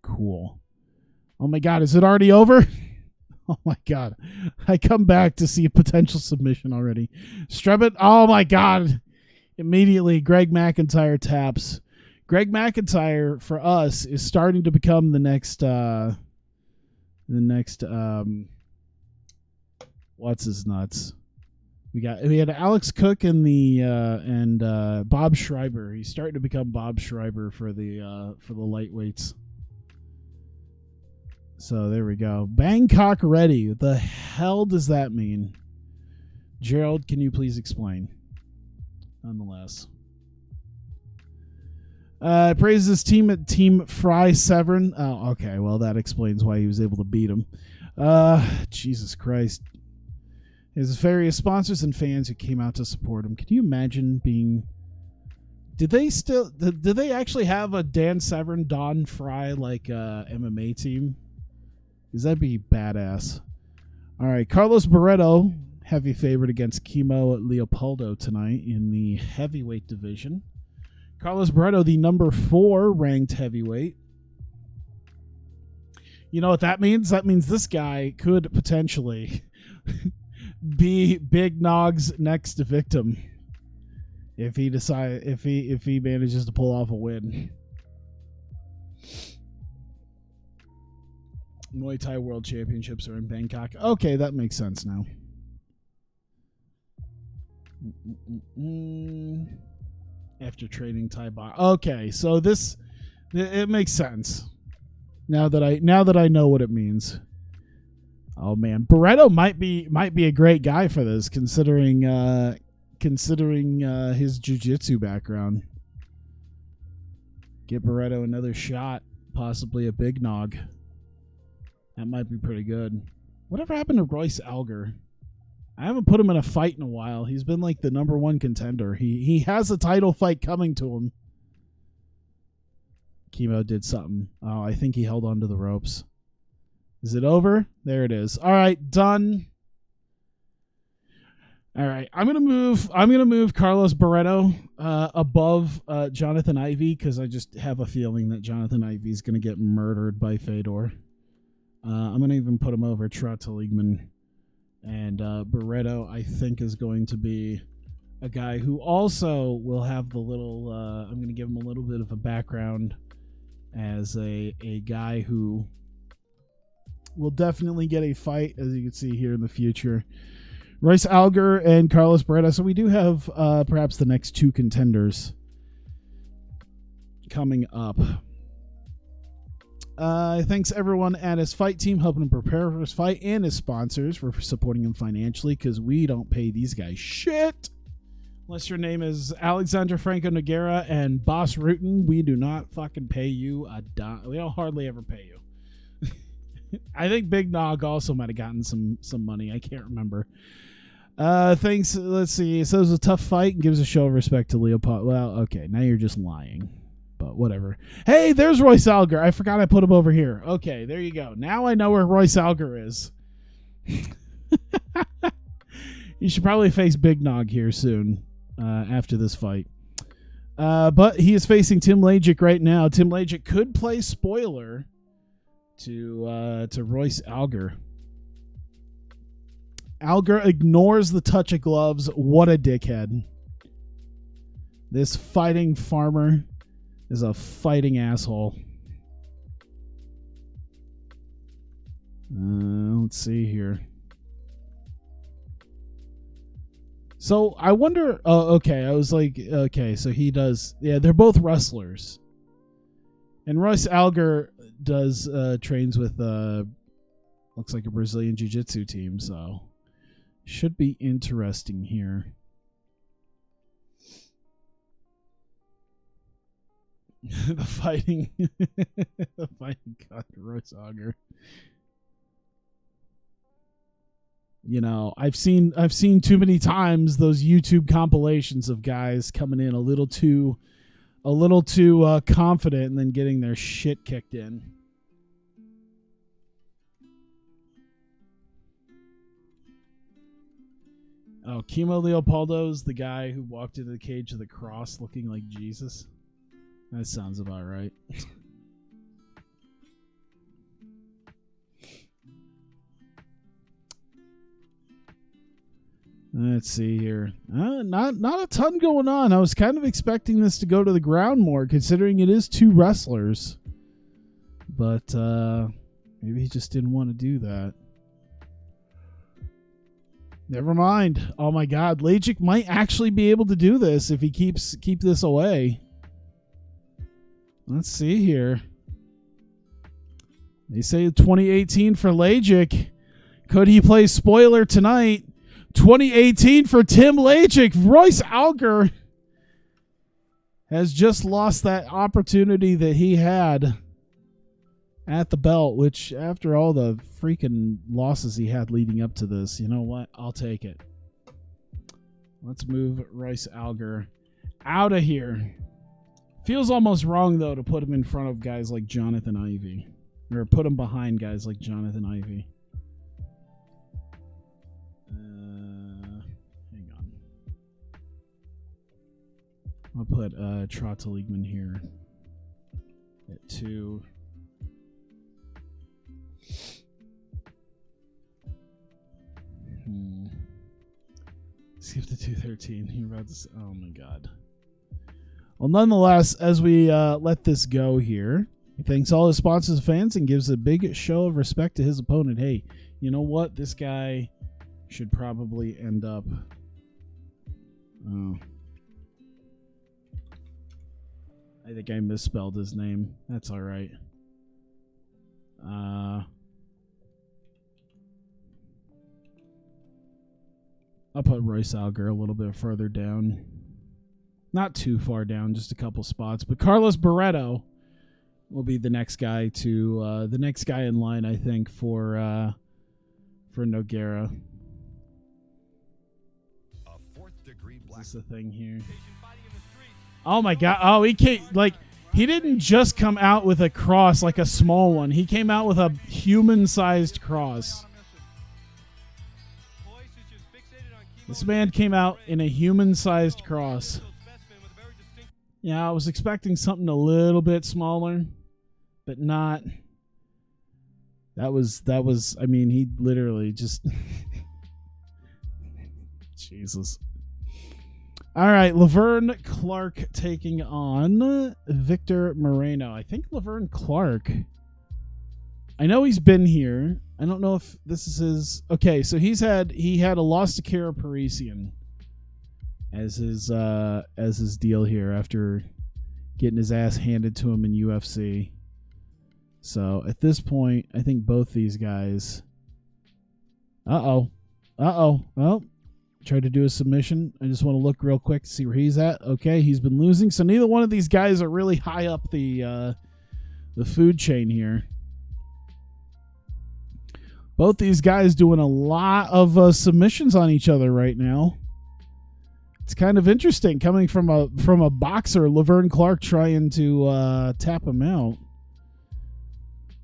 Cool. Oh my God, is it already over? Oh my God. I come back to see a potential submission already. Strebit. Oh my God. Immediately, Greg McIntyre taps. Greg McIntyre for us is starting to become the next what's his nuts. We had Alex Cook and Bob Schreiber. He's starting to become Bob Schreiber for the lightweights. So there we go. Bangkok ready. What the hell does that mean? Gerald, can you please explain? Nonetheless. Praises his team at Team Fry Severn. Oh, okay. Well, that explains why he was able to beat him. Jesus Christ. His various sponsors and fans who came out to support him. Can you imagine being... Did they actually have a Dan Severn, Don Fry, like, MMA team? Because that'd be badass. All right, Carlos Barreto, heavy favorite against Kimo Leopoldo tonight in the heavyweight division. Carlos Barreto, the number 4 ranked heavyweight. You know what that means? That means this guy could potentially be Big Nog's next victim if he manages to pull off a win. Muay Thai World Championships are in Bangkok. Okay, that makes sense now. After training Thai box. Okay, so it makes sense. Now that I know what it means. Oh man, Barreto might be a great guy for this, considering his jiu-jitsu background. Get Barreto another shot, possibly a Big Nog. That might be pretty good. Whatever happened to Royce Alger? I haven't put him in a fight in a while. He's been like the number 1 contender. He has a title fight coming to him. Kimo did something. Oh, I think he held onto the ropes. Is it over? There it is. All right, done. All right, I'm gonna move Carlos Barreto above Jonathan Ivey because I just have a feeling that Jonathan Ivey is gonna get murdered by Fedor. I'm going to even put him over Trot Teligman. And Barreto, I think, is going to be a guy who also will have the little... I'm going to give him a little bit of a background as a guy who will definitely get a fight, as you can see here in the future. Royce Alger and Carlos Barreto. So we do have perhaps the next 2 contenders coming up. Thanks everyone at his fight team helping him prepare for his fight and his sponsors for supporting him financially because we don't pay these guys shit. Unless your name is Alexander Franco Nogueira and Boss Rutan, we do not fucking pay you a dime. We don't hardly ever pay you. I think Big Nog also might have gotten some money. I can't remember. Thanks. Let's see. So it was a tough fight and gives a show of respect to Leopold. Well, okay. Now you're just lying. But whatever. Hey, there's Royce Alger. I forgot I put him over here. Okay, there you go. Now I know where Royce Alger is. You should probably face Big Nog here soon after this fight. But he is facing Tim Lajic right now. Tim Lajic could play spoiler to Royce Alger. Alger ignores the touch of gloves. What a dickhead. This fighting farmer is a fighting asshole. Let's see here. So I wonder. Oh, okay. I was like, okay. So he does. Yeah, they're both wrestlers. And Royce Alger does trains with looks like a Brazilian jiu-jitsu team. So should be interesting here. the fighting god, Royce Auger. You know, I've seen too many times those YouTube compilations of guys coming in a little too confident and then getting their shit kicked in. Oh, Kimo Leopoldo's the guy who walked into the cage with a cross looking like Jesus. That sounds about right. Let's see here. Not a ton going on. I was kind of expecting this to go to the ground more, considering it is two wrestlers. But maybe he just didn't want to do that. Never mind. Oh my God, Lajic might actually be able to do this if he keep this away. Let's see here. They say 2018 for Lajic. Could he play spoiler tonight? 2018 for Tim Lajic. Royce Alger has just lost that opportunity that he had at the belt, which after all the freaking losses he had leading up to this, you know what? I'll take it. Let's move Royce Alger out of here. Feels almost wrong, though, to put him in front of guys like Jonathan Ivey. Or put him behind guys like Jonathan Ivey. I'll put Trotteligman here at 2. Skip to 213. You're about to. Oh my God. Well, nonetheless, as we let this go here, he thanks all his sponsors and fans and gives a big show of respect to his opponent. Hey, you know what? This guy should probably end up. Oh. I think I misspelled his name. That's all right. I'll put Royce Alger a little bit further down. Not too far down, just a couple spots. But Carlos Barreto will be the next guy to the next guy in line, I think, for Nogueira. Is this the thing here? Oh my God! Oh, he came he didn't just come out with a cross like a small one. He came out with a human-sized cross. This man came out in a human-sized cross. Yeah, I was expecting something a little bit smaller, but not. That was. I mean, he literally just. Jesus. All right, Laverne Clark taking on Victor Moreno. I think Laverne Clark. I know he's been here. I don't know if this is his. Okay, so he had a loss to Kara Parisian as his deal here after getting his ass handed to him in UFC. So at this point, I think both these guys. Well, tried to do a submission. I just want to look real quick to see where he's at. Okay, he's been losing. So neither one of these guys are really high up the food chain here. Both these guys doing a lot of submissions on each other right now. It's kind of interesting coming from a boxer, Laverne Clark trying to tap him out.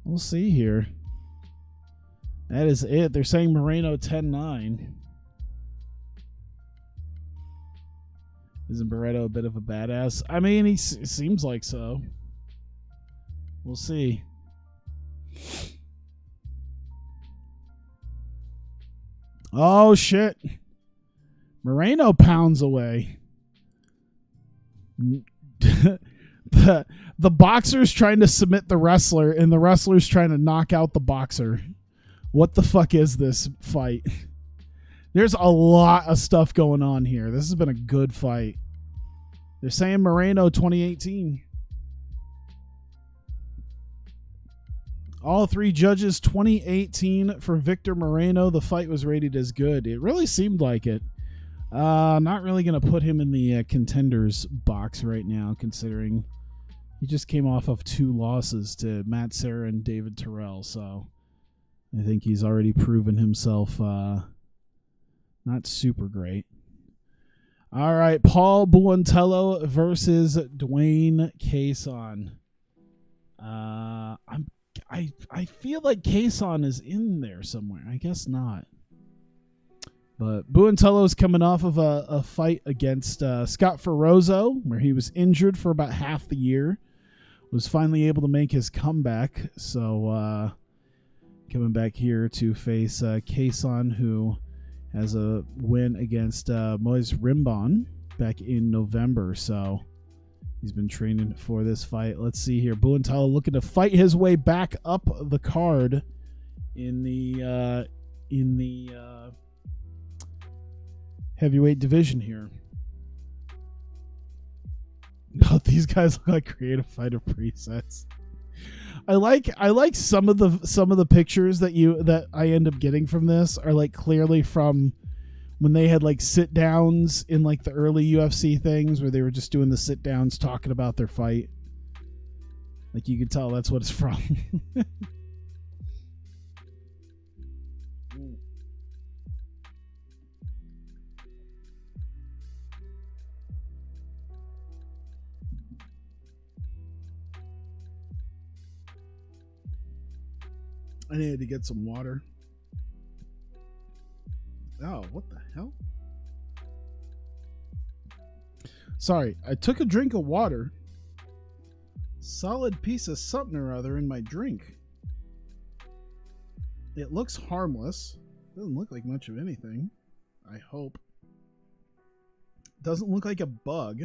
We'll see here. That is it. They're saying Moreno 10-9. Isn't Barreto a bit of a badass? I mean, he seems like so. We'll see. Oh, shit. Moreno pounds away. The boxer's trying to submit the wrestler, and the wrestler's trying to knock out the boxer. What the fuck is this fight? There's a lot of stuff going on here. This has been a good fight. They're saying Moreno 2018. All three judges 2018 for Victor Moreno. The fight was rated as good. It really seemed like it. Not really going to put him in the contenders box right now, considering he just came off of 2 losses to Matt Serra and David Terrell. So I think he's already proven himself not super great. All right, Paul Buontello versus Dwayne Cason. I feel like Cason is in there somewhere. I guess not. But Buontello's coming off of a fight against Scott Ferrozzo, where he was injured for about half the year. Was finally able to make his comeback. So coming back here to face Cason, who has a win against Moise Rimbon back in November. So he's been training for this fight. Let's see here. Buentalo looking to fight his way back up the card in the heavyweight division here. Both these guys look like creative fighter presets. I like some of the pictures that I end up getting from this are like clearly from when they had like sit downs in like the early UFC things where they were just doing the sit downs talking about their fight. Like you can tell that's what it's from. I needed to get some water. Oh, what the hell? Sorry, I took a drink of water. Solid piece of something or other in my drink. It looks harmless. Doesn't look like much of anything. I hope. Doesn't look like a bug.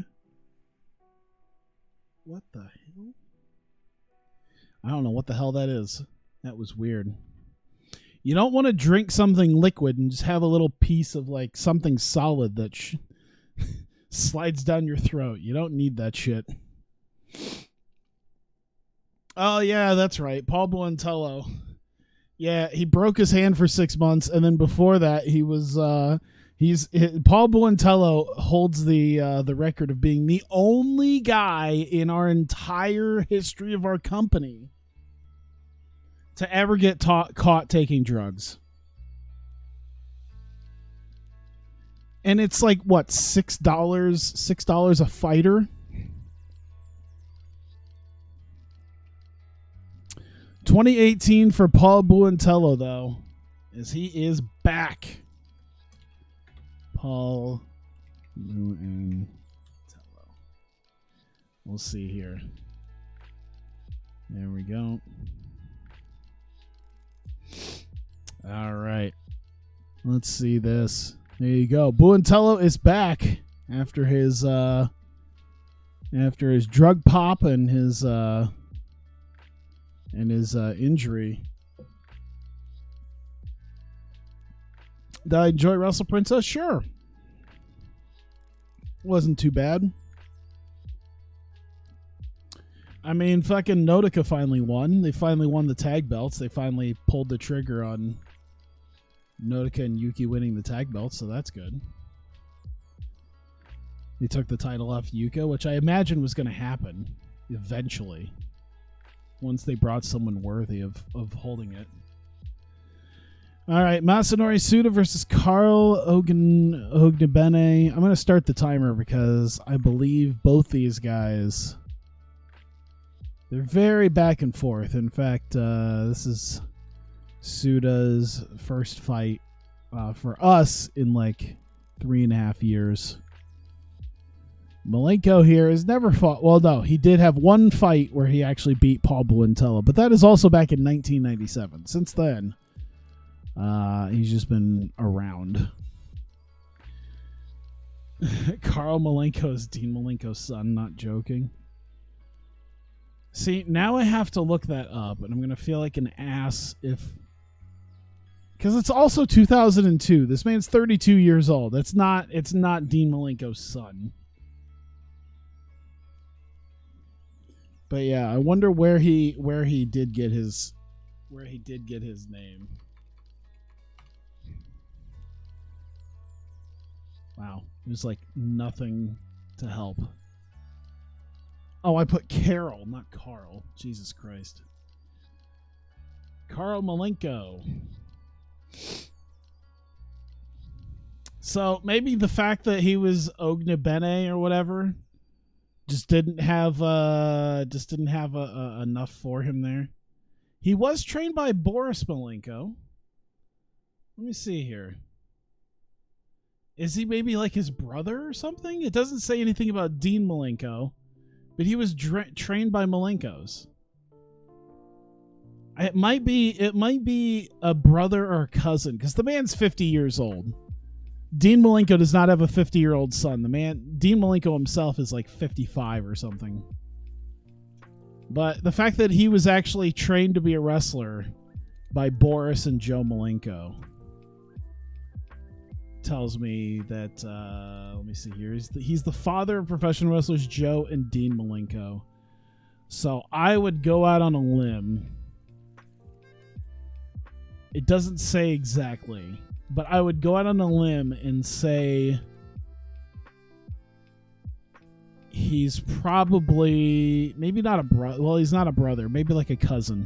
What the hell? I don't know what the hell that is. That was weird. You don't want to drink something liquid and just have a little piece of like something solid that slides down your throat. You don't need that shit. Oh yeah, that's right. Paul Buentalo. Yeah, he broke his hand for 6 months, and then before that, he was Paul Buentalo holds the record of being the only guy in our entire history of our company to ever get caught taking drugs. And it's like, what, $6 a fighter? $2018 for Paul Buentalo, though, as he is back. Paul Buentalo. We'll see here. There we go. All right. Let's see this. There you go. Buentalo is back after his drug pop and his injury. Did I enjoy Wrestle Princess? Sure. Wasn't too bad. I mean, fucking Nogueiras finally won. They finally won the tag belts. They finally pulled the trigger on Nogueiras and Yuki winning the tag belts, so that's good. They took the title off Yuka, which I imagine was going to happen eventually once they brought someone worthy of holding it. All right, Masanori Suda versus Carl Ognebene. I'm going to start the timer because I believe both these guys, they're very back and forth. In fact, this is Suda's first fight for us in like 3.5 years. Malenko here has never fought. Well, no, he did have one fight where he actually beat Paul Buentalo, but that is also back in 1997. Since then, he's just been around. Carl Malenko is Dean Malenko's son, not joking. See, now I have to look that up, and I'm going to feel like an ass if... Because it's also 2002. This man's 32 years old. It's not Dean Malenko's son. But yeah, I wonder where he did get his name. Wow, there's like nothing to help. Oh, I put Carol, not Carl. Jesus Christ. Carl Malenko. So maybe the fact that he was Ognebene or whatever just didn't have enough for him there. He was trained by Boris Malenko. Let me see here. Is he maybe like his brother or something? It doesn't say anything about Dean Malenko, but he was trained by Malenkos. It might be a brother or a cousin because the man's 50 years old. Dean Malenko does not have a 50-year-old son. Dean Malenko himself is like 55 or something. But the fact that he was actually trained to be a wrestler by Boris and Joe Malenko tells me that, let me see here. He's the father of professional wrestlers Joe and Dean Malenko. So I would go out on a limb. It doesn't say exactly, but I would go out on a limb and say he's probably, maybe not a brother. Well, he's not a brother. Maybe like a cousin.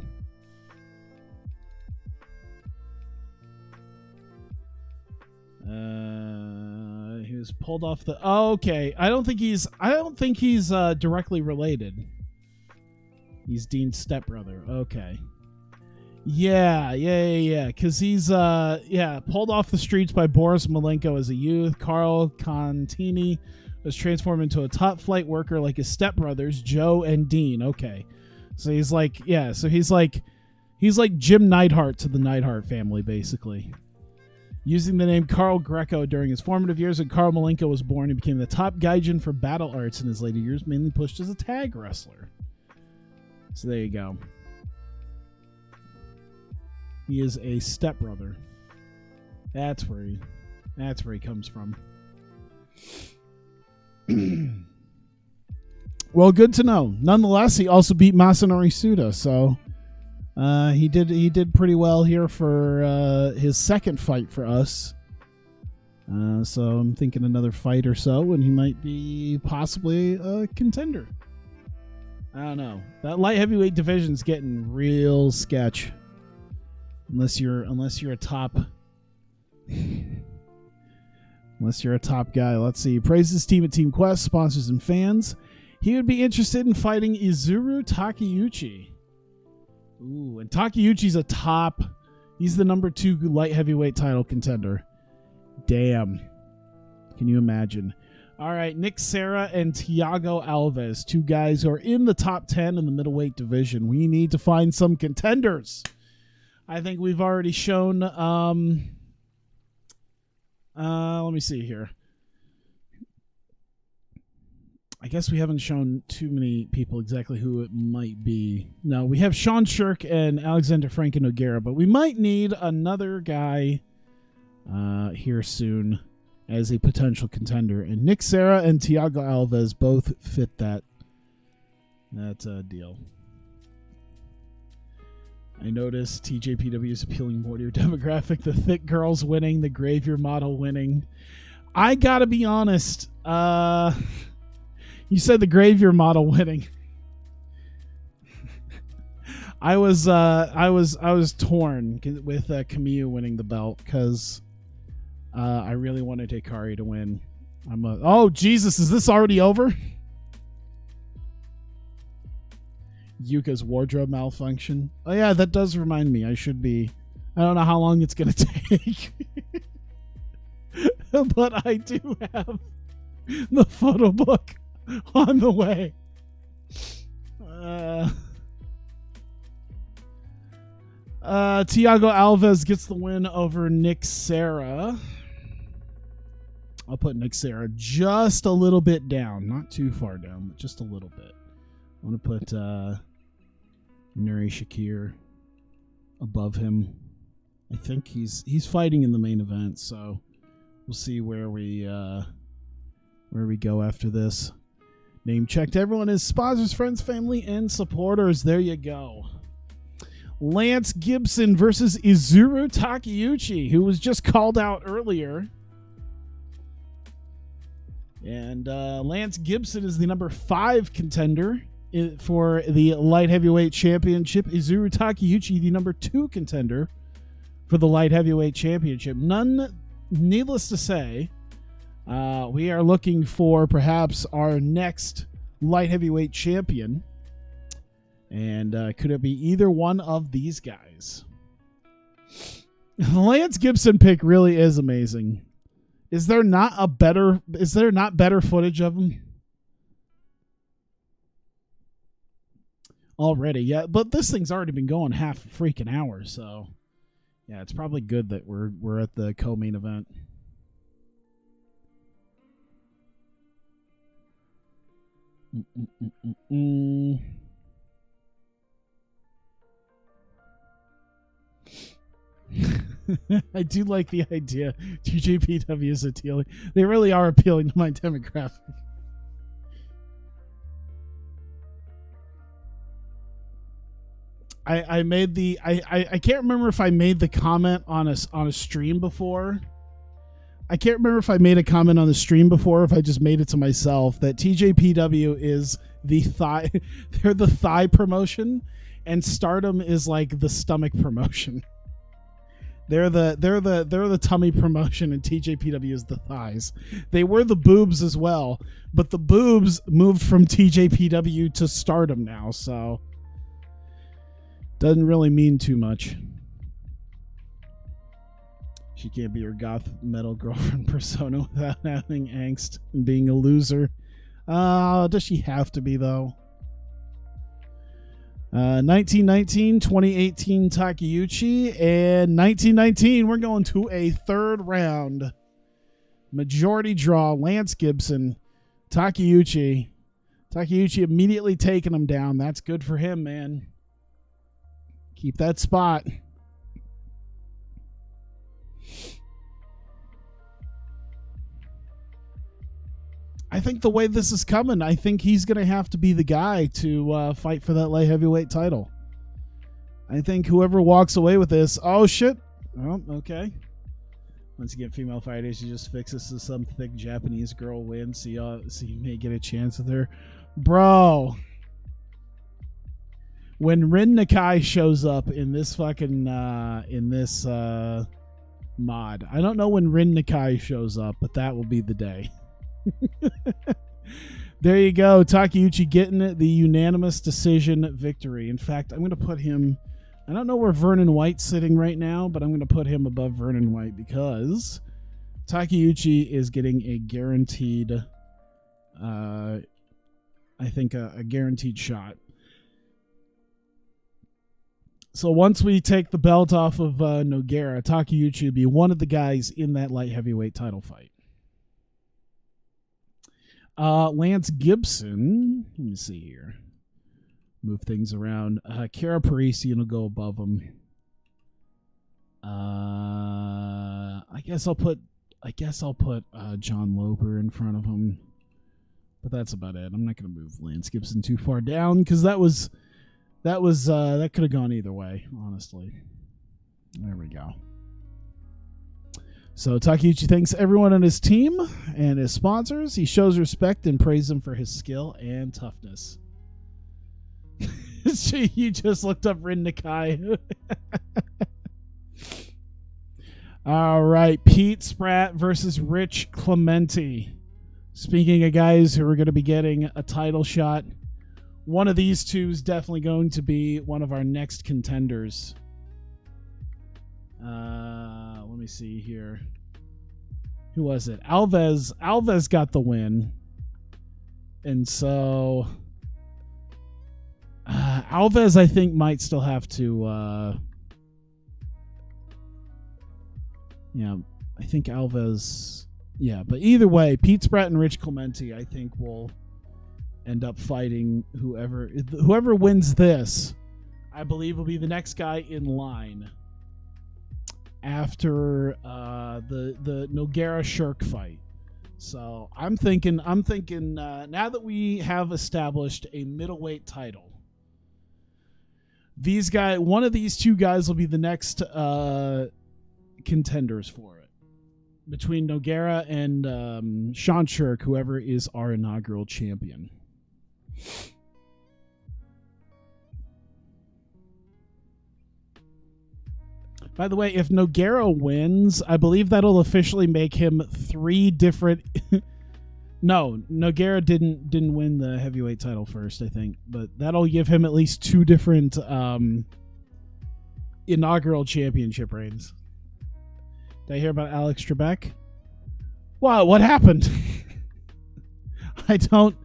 He was pulled off the. Oh, okay. I don't think he's directly related. He's Dean's stepbrother. Okay. Yeah. Because he's pulled off the streets by Boris Malenko as a youth. Carl Contini was transformed into a top flight worker like his stepbrothers Joe and Dean. Okay, so he's like Jim Neidhart to the Neidhart family, basically. Using the name Carl Greco during his formative years when Carl Malenko was born, he became the top gaijin for battle arts in his later years, mainly pushed as a tag wrestler. So there you go. He is a stepbrother. That's where he comes from. Well, good to know. Nonetheless, he also beat Masanori Suda, so he did pretty well here for his second fight for us. So I'm thinking another fight or so, and he might be possibly a contender. I don't know. That light heavyweight division's getting real sketch. Unless you're a top unless you're a top guy. Let's see. Praise his team at Team Quest, sponsors and fans. He would be interested in fighting Izuru Takeuchi. Ooh, and Takeuchi's he's the number 2 light heavyweight title contender. Damn. Can you imagine? All right, Nick Serra and Thiago Alves, 2 guys who are in the top 10 in the middleweight division. We need to find some contenders. I think we've already shown, let me see here. I guess we haven't shown too many people exactly who it might be. No, we have Sean Shirk and Alexander Frank and Nogueira, but we might need another guy here soon as a potential contender. And Nick Serra and Thiago Alves both fit that deal. I noticed TJPW is appealing more to your demographic. The thick girls winning, the graveyard model winning. I gotta be honest. You said the graveyard model winning. I was torn with Camille winning the belt because I really wanted Hikari to win. Oh Jesus, is this already over? Yuka's wardrobe malfunction. Oh yeah, that does remind me. I don't know how long it's gonna take. But I do have the photo book on the way. Thiago Alves gets the win over Nick Serra. I'll put Nick Serra just a little bit down. Not too far down, but just a little bit. I'm going to put Nuri Shakir above him. I think he's fighting in the main event, so we'll see where we go after this. Name checked. Everyone is sponsors, friends, family, and supporters. There you go. Lance Gibson versus Izuru Takeuchi, who was just called out earlier. And Lance Gibson is the number 5 contender for the light heavyweight championship. Izuru Takeuchi, the number 2 contender for the light heavyweight championship. Needless to say, we are looking for perhaps our next light heavyweight champion. And could it be either one of these guys? The Lance Gibson pick really is amazing. Is there not better footage of him? Already, yeah, but this thing's already been going half a freaking hour, so yeah, it's probably good that we're at the co-main event. I do like the idea. TJPW is appealing. They really are appealing to my demographic. I made the I can't remember if I made the comment on a stream before. I can't remember if I made a comment on the stream before, or if I just made it to myself, that TJPW is the thigh. They're the thigh promotion, and Stardom is like the stomach promotion. They're the tummy promotion, and TJPW is the thighs. They were the boobs as well, but the boobs moved from TJPW to Stardom now, so doesn't really mean too much. She can't be her goth metal girlfriend persona without having angst and being a loser. Does she have to be, though? 1919, 2018 Takeuchi, and 1919, we're going to a third round. Majority draw, Lance Gibson, Takeuchi. Takeuchi immediately taking him down. That's good for him, man. Keep that spot. I think the way this is coming, I think he's going to have to be the guy to fight for that light heavyweight title. I think whoever walks away with this... Oh, shit. Oh, okay. Once again, female fighters, she just fixes to some thick Japanese girl wins, so you may get a chance with her. Bro. When Rin Nakai shows up in this fucking... mod. I don't know when Rin Nakai shows up, but that will be the day. There you go. Takeuchi getting it, the unanimous decision victory. In fact, I'm going to put him... I don't know where Vernon White's sitting right now, but I'm going to put him above Vernon White because Takeuchi is getting a guaranteed... I think a guaranteed shot. So once we take the belt off of Nogueira, Takeuchi will be one of the guys in that light heavyweight title fight. Lance Gibson, let me see here. Move things around. Kara Parisian will go above him. I guess I'll put John Loper in front of him. But that's about it. I'm not going to move Lance Gibson too far down because that could have gone either way, honestly. There we go. So Takeuchi thanks everyone on his team and his sponsors. He shows respect and praises them for his skill and toughness. You just looked up Rin Nakai. All right, Pete Spratt versus Rich Clemente. Speaking of guys who are going to be getting a title shot, one of these two is definitely going to be one of our next contenders. Let me see here. Who was it? Alves. Alves got the win. And so Alves, I think, might still have to I think Alves, but either way, Pete Spratt and Rich Clemente, I think, will end up fighting whoever wins this. I believe will be the next guy in line after the Nogueira Shirk fight. So I'm thinking now that we have established a middleweight title, one of these two guys will be the next contenders for it, between Nogueira and Sean Shirk, whoever is our inaugural champion. By the way, if Nogueira wins, I believe that'll officially make him 3 different... No, Nogueira didn't win the heavyweight title first, I think. But that'll give him at least 2 different inaugural championship reigns. Did I hear about Alex Trebek? Wow, what happened? I don't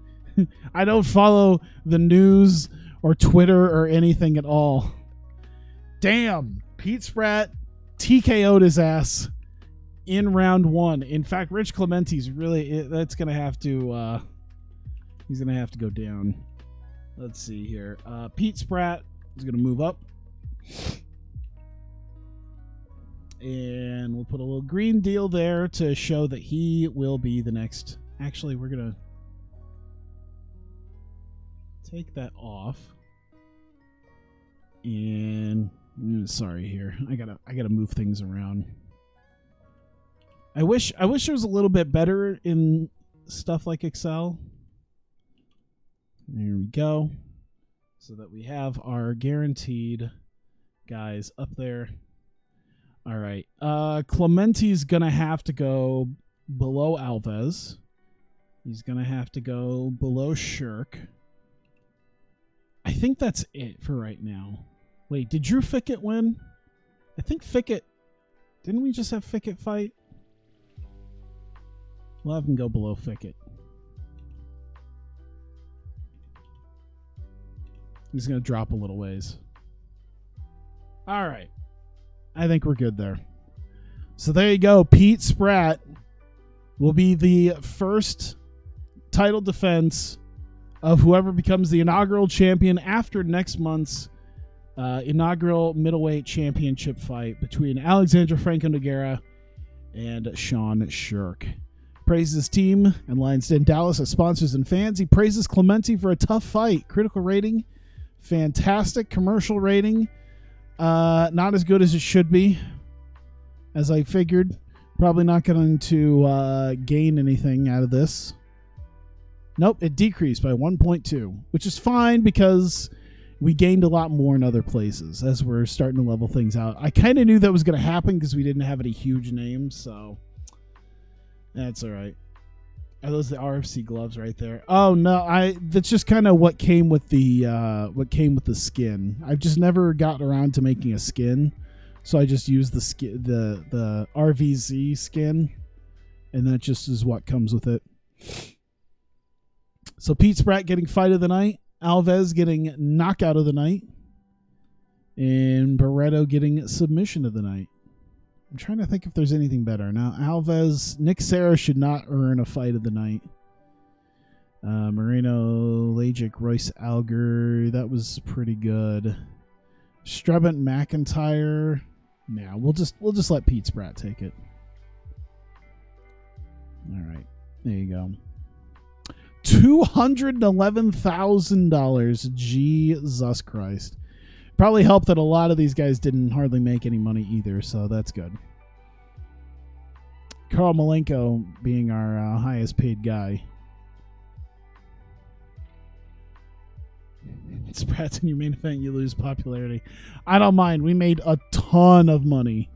follow the news or Twitter or anything at all. Damn. Pete Spratt TKO'd his ass in round 1. In fact, Rich Clemente's really... That's going to have to... He's going to have to go down. Let's see here. Pete Spratt is going to move up. And we'll put a little green deal there to show that he will be the next. Actually, we're going to take that off. And sorry here. I gotta move things around. I wish it was a little bit better in stuff like Excel. There we go. So that we have our guaranteed guys up there. All right. Clementi's going to have to go below Alves. He's going to have to go below Shirk. I think that's it for right now. Wait, did Drew Fickett win? I think Fickett... Didn't we just have Fickett fight? We'll have him go below Fickett. He's going to drop a little ways. All right. I think we're good there. So there you go. Pete Spratt will be the first title defense of whoever becomes the inaugural champion after next month's inaugural middleweight championship fight between Alexander Franco Nogueira and Sean Shirk. Praises team and Lions Den Dallas as sponsors and fans. He praises Clementi for a tough fight. Critical rating, fantastic. Commercial rating, not as good as it should be, as I figured. Probably not going to gain anything out of this. Nope, it decreased by 1.2, which is fine because we gained a lot more in other places as we're starting to level things out. I kind of knew that was going to happen because we didn't have any huge names, so that's all right. Are those the RFC gloves right there? Oh no, that's just kind of what came with the skin. I've just never gotten around to making a skin, so I just use the skin, the RVZ skin, and that just is what comes with it. So Pete Spratt getting fight of the night, Alves getting knockout of the night, and Barreto getting submission of the night. I'm trying to think if there's anything better. Now, Alves, Nick Serra should not earn a fight of the night. Moreno, Lajic, Royce Alger, that was pretty good. Strebant, McIntyre. Nah, we'll just let Pete Spratt take it. All right, there you go. $211,000. Jesus Christ. Probably helped that a lot of these guys didn't hardly make any money either, so that's good. Karl Malenko being our highest paid guy. Sprat's in your main event, you lose popularity. I don't mind. We made a ton of money.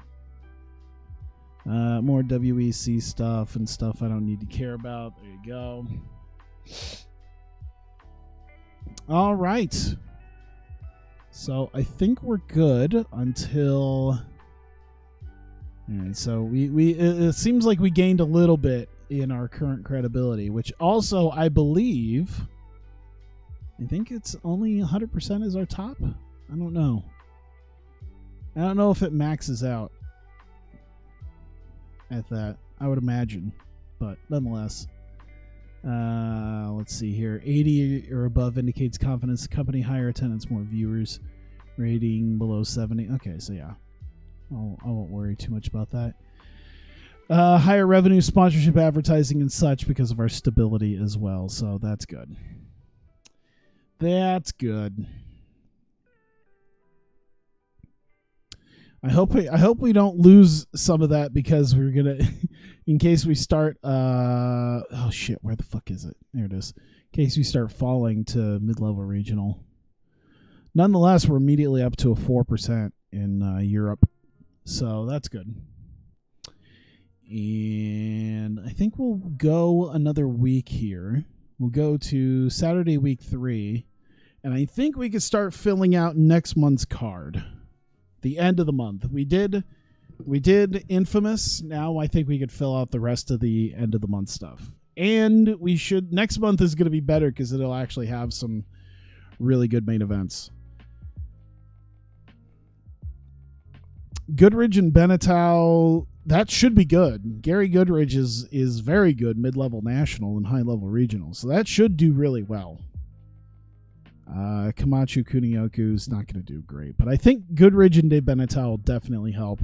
More WEC stuff and stuff I don't need to care about. There you go. All right. So I think we're good until. All right. So it seems like we gained a little bit in our current credibility, which also I believe. I think it's only 100% is our top. I don't know. I don't know if it maxes out at that. I would imagine, but nonetheless. Let's see here. 80 or above indicates confidence. The company, higher attendance, more viewers. Rating below 70. Okay, so yeah. I won't worry too much about that. Higher revenue, sponsorship, advertising, and such because of our stability as well. So that's good. That's good. I hope we don't lose some of that because we're gonna, in case we start. Oh shit! Where the fuck is it? There it is. In case we start falling to mid-level regional. Nonetheless, we're immediately up to a 4% in Europe, so that's good. And I think we'll go another week here. We'll go to Saturday, week 3, and I think we could start filling out next month's card. The end of the month. We did Infamous. Now I think we could fill out the rest of the end of the month stuff. And we should, next month is going to be better because it'll actually have some really good main events. Goodridge and Beneteau that should be good. Gary Goodridge is very good mid-level national and high-level regional, so that should do really well. Camacho Kunioku is not going to do great, but I think Goodridge and De Benetel will definitely help.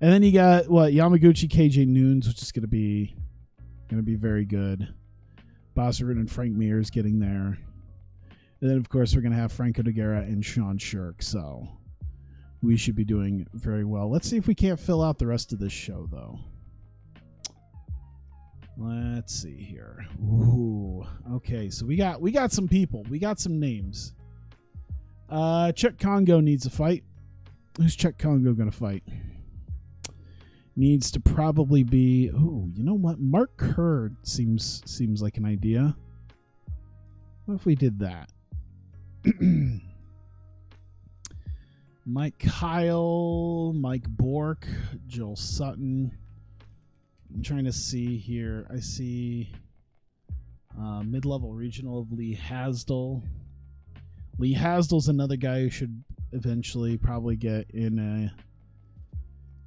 And then you got Yamaguchi, KJ Nunes, which is going to be very good. Bosserin and Frank Mears getting there, and then of course we're going to have Franco Nogueira and Sean Shirk. So we should be doing very well. Let's see if we can't fill out the rest of this show though. Let's see here. Ooh, okay, so we got some people. We got some names. Czech Congo needs a fight. Who's Czech Congo going to fight? Needs to probably be. Ooh, you know what? Mark Kerr seems like an idea. What if we did that? Mike Kyle, Mike Bork, Joel Sutton. I'm trying to see here. I see mid-level regional of Lee Hasdell. Lee Hasdell's another guy who should eventually probably get in a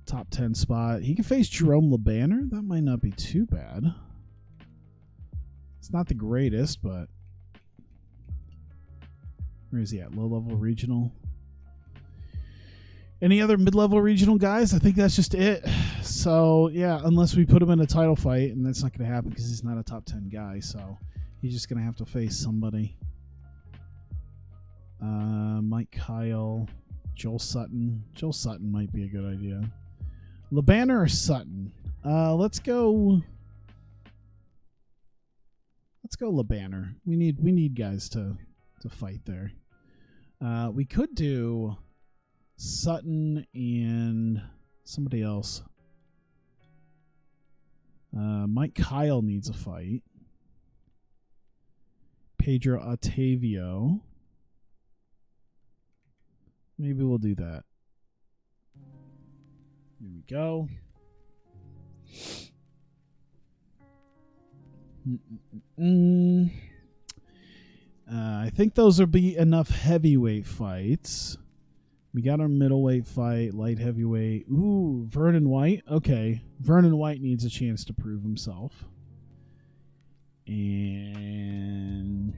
top 10 spot. He can face Jerome LeBanner. That might not be too bad. It's not the greatest, but where is he at? Low-level regional. Any other mid-level regional guys? I think that's just it. So, yeah, unless we put him in a title fight, and that's not going to happen because he's not a top 10 guy, so he's just going to have to face somebody. Mike Kyle, Joel Sutton. Joel Sutton might be a good idea. LeBanner or Sutton? Let's go LeBanner. We need guys to fight there. We could do Sutton and somebody else. Mike Kyle needs a fight. Pedro Otavio. Maybe we'll do that. Here we go. I think those will be enough heavyweight fights. We got our middleweight fight, light heavyweight. Ooh, Vernon White. Okay. Vernon White needs a chance to prove himself. And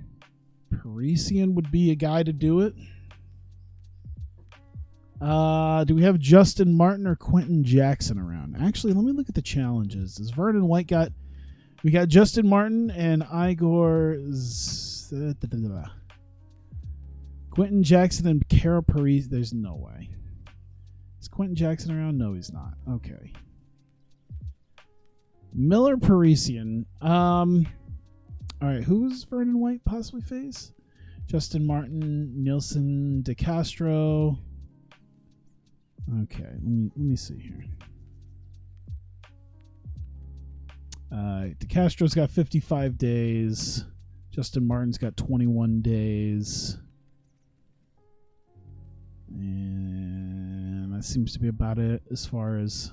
Parisian would be a guy to do it. Do we have Justin Martin or Quentin Jackson around? Actually, let me look at the challenges. Does Vernon White got... We got Justin Martin and Igor... Quentin Jackson and Cara Paris. There's no way. Is Quentin Jackson around? No, he's not. Okay. Miller Parisian. All right. Who's Vernon White possibly face? Justin Martin, Nilson, DeCastro. Okay. Let me see here. DeCastro's got 55 days. Justin Martin's got 21 days. And that seems to be about it as far as,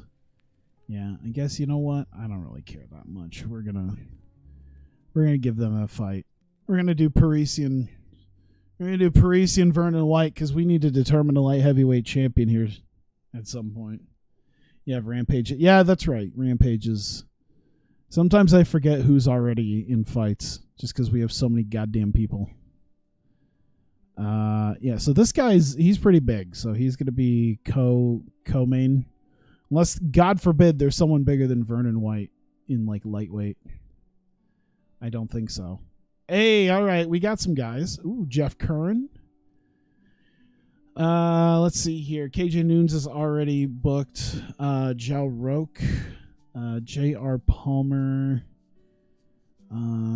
yeah, I guess, you know what? I don't really care that much. We're gonna give them a fight. We're gonna do Parisian. We're gonna do Parisian Vernon White because we need to determine a light heavyweight champion here at some point. Yeah, Rampage. Yeah, that's right. Rampage is. Sometimes I forget who's already in fights just because we have so many goddamn people. Yeah, so this he's pretty big, so he's going to be co-main. Unless, God forbid, there's someone bigger than Vernon White in, like, lightweight. I don't think so. Hey, all right, we got some guys. Ooh, Jeff Curran. Let's see here. KJ Nunes is already booked. Joe Roque. J.R. Palmer.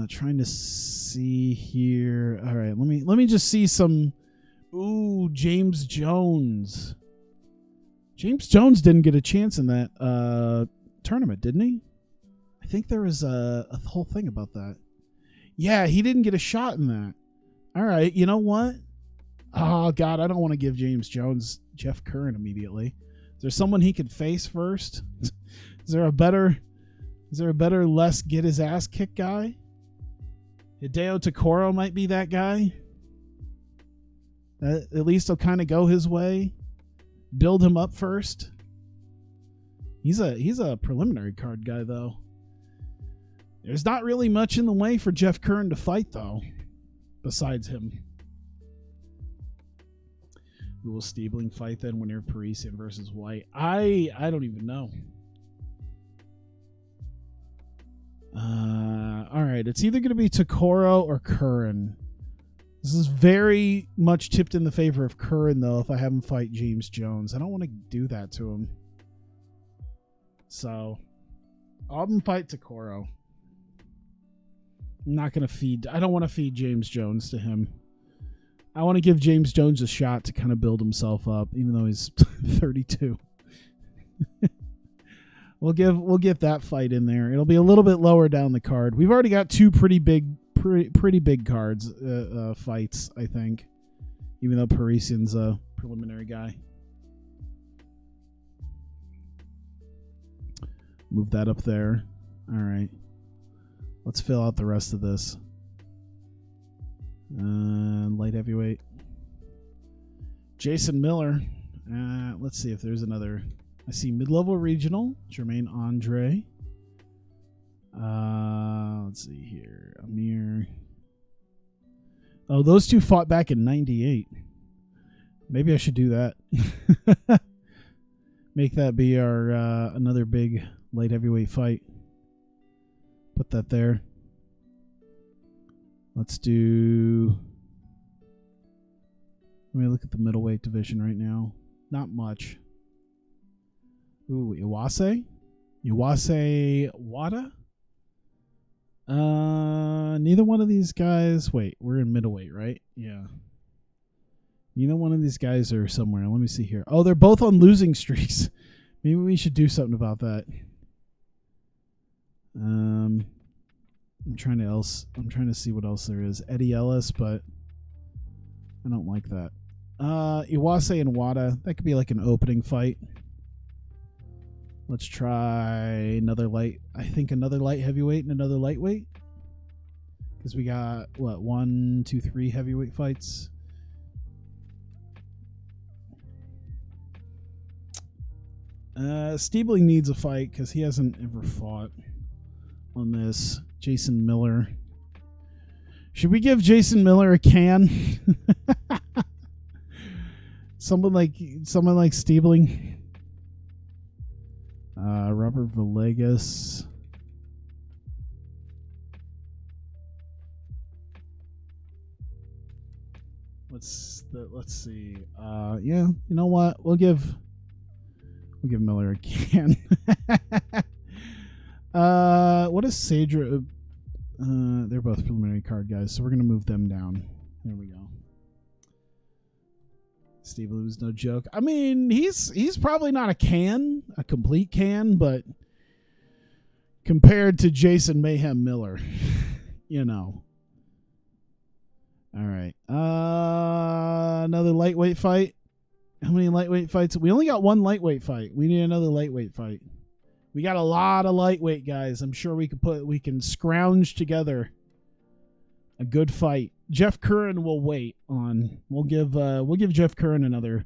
Trying to see here. All right, let me just see some. Ooh, James Jones. James Jones didn't get a chance in that tournament, didn't he? I think there was a whole thing about that. Yeah, he didn't get a shot in that. All right, you know what? Oh God, I don't want to give James Jones Jeff Curran immediately. Is there someone he could face first? Is there a better, less get his ass kicked guy? Hideo Takoro might be that guy. At least he'll kind of go his way. Build him up first. He's a preliminary card guy, though. There's not really much in the way for Jeff Curran to fight, though, besides him. Who will Stiebling fight then when you're Parisian versus White? I don't even know. All right, it's either going to be Takoro or Curran. This is very much tipped in the favor of Curran, though, if I have him fight James Jones. I don't want to do that to him. So, I'll have him fight Takoro. I'm not going to feed... I don't want to feed James Jones to him. I want to give James Jones a shot to kind of build himself up, even though he's 32. We'll get that fight in there. It'll be a little bit lower down the card. We've already got two pretty big cards fights, I think. Even though Parisian's a preliminary guy. Move that up there. All right. Let's fill out the rest of this. Light heavyweight. Jason Miller. Let's see if there's another. I see mid-level regional. Jermaine Andre. Let's see here. Amir. Oh, those two fought back in '98. Maybe I should do that. Make that be our another big light heavyweight fight. Put that there. Let's do... Let me look at the middleweight division right now. Not much. Ooh, Iwase? Iwase Wada? Neither one of these guys... Wait, we're in middleweight, right? Yeah. Neither one of these guys are somewhere. Let me see here. Oh, they're both on losing streaks. Maybe we should do something about that. I'm trying to see what else there is. Eddie Ellis, but I don't like that. Iwase and Wada. That could be like an opening fight. Let's try another light. I think another light heavyweight and another lightweight. Because we got, what, 1, 2, 3 heavyweight fights. Stiebling needs a fight because he hasn't ever fought on this. Jason Miller. Should we give Jason Miller a can? someone like Stiebling. Robert Villegas. Let's see. Yeah, you know what? We'll give Miller a can. What is Sadra? They're both preliminary card guys, so we're gonna move them down. There we go. Steve Lou's no joke. I mean, he's probably not a complete can, but compared to Jason Mayhem Miller, you know. All right. Another lightweight fight. How many lightweight fights? We only got one lightweight fight. We need another lightweight fight. We got a lot of lightweight guys. I'm sure we can scrounge together a good fight. Jeff Curran will wait on. We'll give Jeff Curran another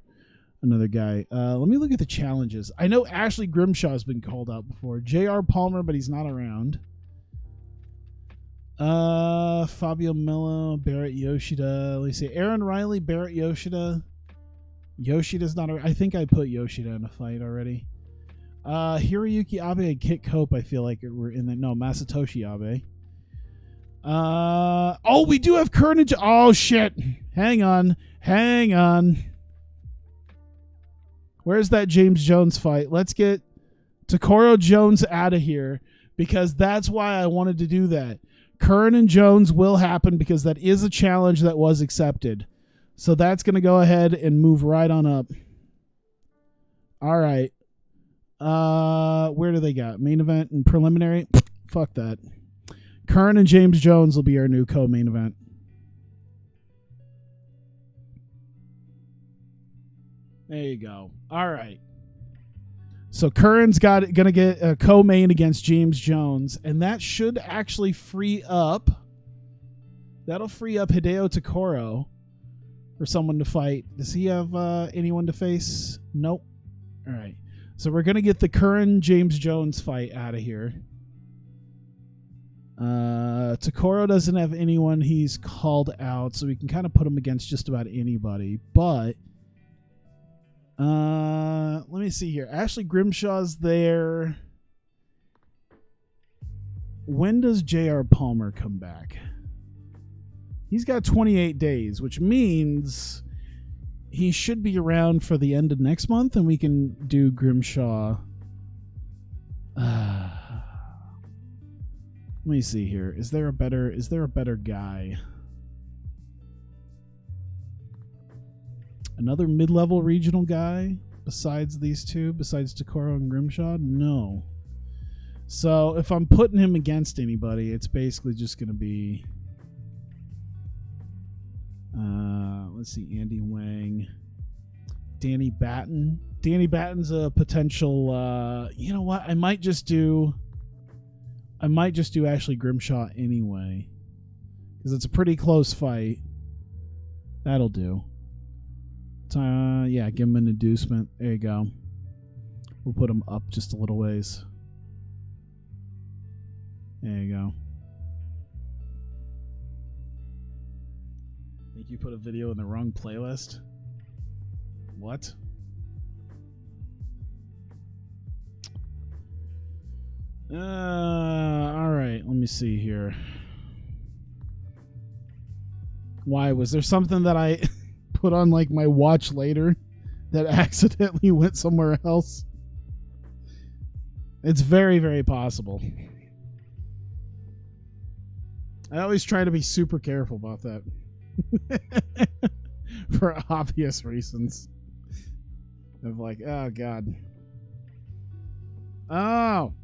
guy. Let me look at the challenges. I know Ashley Grimshaw's been called out before. J.R. Palmer, but he's not around. Fabio Mello, Barrett Yoshida. Let me see. Aaron Riley, Barrett Yoshida. Yoshida's not around. I think I put Yoshida in a fight already. Hiroyuki Abe and Kit Cope, I feel like we're in there. No, Masatoshi Abe. Oh, we do have Curran. Oh, shit. Hang on. Where's that James Jones fight? Let's get Takoro Jones out of here because that's why I wanted to do that. Curran and Jones will happen because that is a challenge that was accepted. So that's going to go ahead and move right on up. All right. Where do they got? Main event and preliminary? Fuck that. Curran and James Jones will be our new co-main event. There you go. All right. So Curran's going to get a co-main against James Jones, and that should actually free up. That'll free up Hideo Takoro for someone to fight. Does he have anyone to face? Nope. All right. So we're going to get the Curran James Jones fight out of here. Takoro doesn't have anyone he's called out, so we can kind of put him against just about anybody. But let me see here. Ashley Grimshaw's there. When does J.R. Palmer come back? He's got 28 days, which means he should be around for the end of next month, and we can do Grimshaw. Let me see here. Is there a better guy? Another mid-level regional guy besides these two, besides Takoro and Grimshaw? No. So if I'm putting him against anybody, it's basically just going to be, let's see, Andy Wang, Danny Batten. Danny Batten's a potential, you know what? I might just do Ashley Grimshaw anyway, because it's a pretty close fight. That'll do. Yeah, give him an inducement. There you go. We'll put him up just a little ways. There you go. I think you put a video in the wrong playlist. What? All right. Let me see here. Why was there something that I put on like my watch later that accidentally went somewhere else? It's very, very possible. I always try to be super careful about that. For obvious reasons. Of like, oh God. Oh.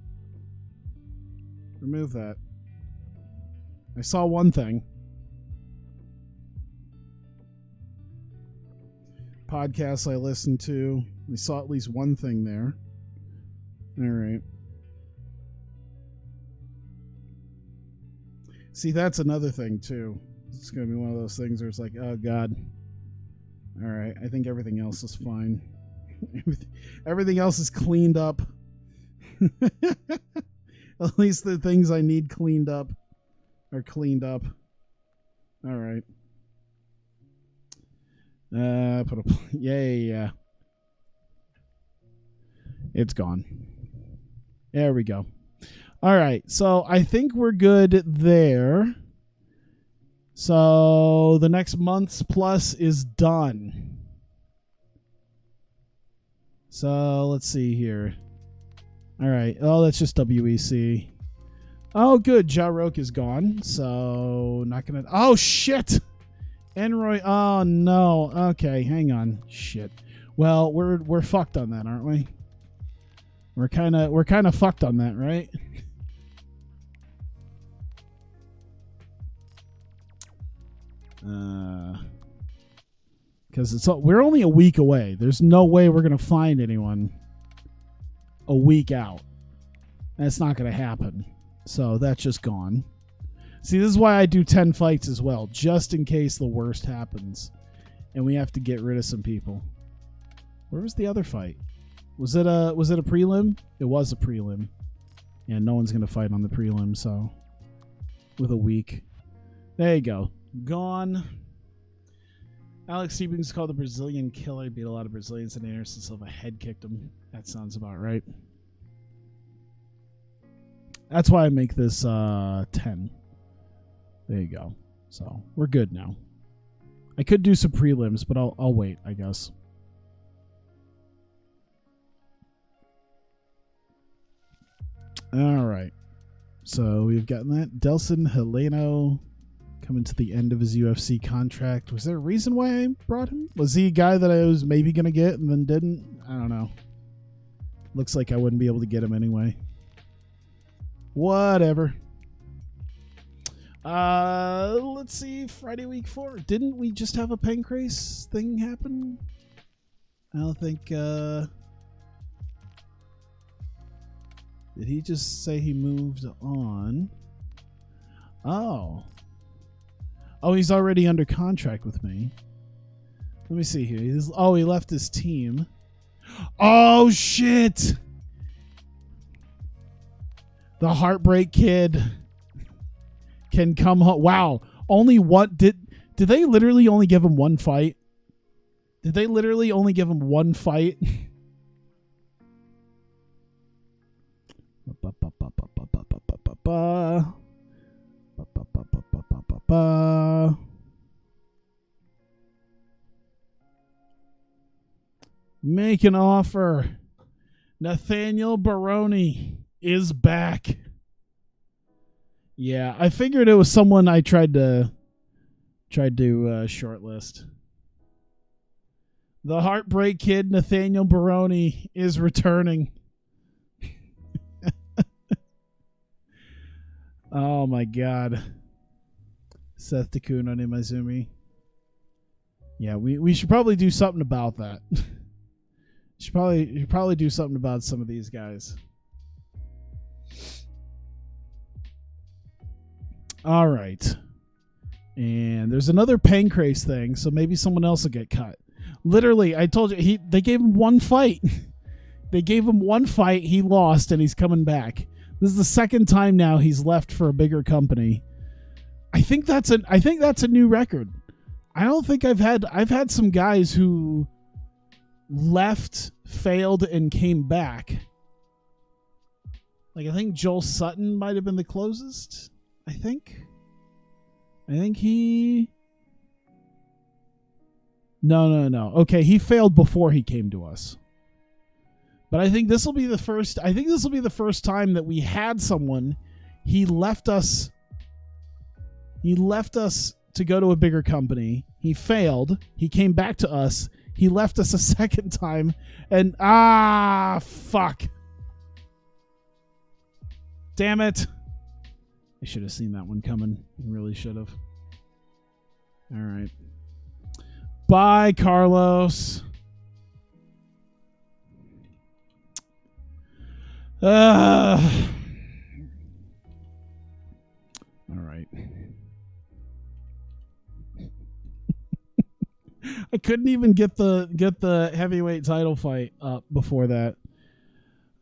Remove that. I saw one thing. Podcasts I listened to. We saw at least one thing there. All right. See, that's another thing, too. It's going to be one of those things where it's like, oh, God. All right. I think everything else is fine. Everything else is cleaned up. At least the things I need cleaned up are cleaned up. All right. Yeah. It's gone. There we go. All right, so I think we're good there. So the next month's plus is done. So let's see here. All right. Oh, that's just WEC. Oh, good. Ja Roke is gone. So not gonna. Oh shit. Enroy. Oh no. Okay, hang on. Shit. Well, we're fucked on that, aren't we? We're kind of fucked on that, right? Because we're only a week away. There's no way we're gonna find anyone a week out. That's not gonna happen. So that's just gone. See, this is why I do 10 fights as well, just in case the worst happens, and we have to get rid of some people. Where was the other fight? Was it a prelim? It was a prelim. Yeah, no one's gonna fight on the prelim, so with a week. There you go. Gone. Alex Stevens called the Brazilian killer. Beat a lot of Brazilians, and Anderson Silva head kicked him. That sounds about right. That's why I make this 10. There you go. So we're good now. I could do some prelims, but I'll wait, I guess. All right. So we've gotten that. Delson Heleno coming to the end of his UFC contract. Was there a reason why I brought him? Was he a guy that I was maybe going to get and then didn't? I don't know. Looks like I wouldn't be able to get him anyway. Whatever. Let's see. Friday week 4. Didn't we just have a Pancrase thing happen? I don't think, did he just say he moved on? Oh, he's already under contract with me. Let me see here. He left his team. Oh, shit. The Heartbreak Kid can come home. Wow. Only what did they literally only give him one fight? Did they literally only give him one fight? Make an offer. Nathaniel Baroni is back. Yeah, I figured it was someone I tried to shortlist. The Heartbreak Kid, Nathaniel Baroni, is returning. Oh my God. Seth Takun on Imazumi. Yeah, we should probably do something about that. Should probably do something about some of these guys. All right. And there's another Pancrase thing, so maybe someone else will get cut. Literally, I told you, they gave him one fight. They gave him one fight, he lost, and he's coming back. This is the second time now he's left for a bigger company. I think that's a new record. I don't think I've had some guys who left, failed, and came back. Like, I think Joel Sutton might have been the closest. I think he... No. Okay, he failed before he came to us. But I think this will be the first time that we had someone. He left us to go to a bigger company. He failed. He came back to us. He left us a second time. And fuck. Damn it. I should have seen that one coming. I really should have. All right. Bye, Carlos. All right. I couldn't even get the heavyweight title fight up before that.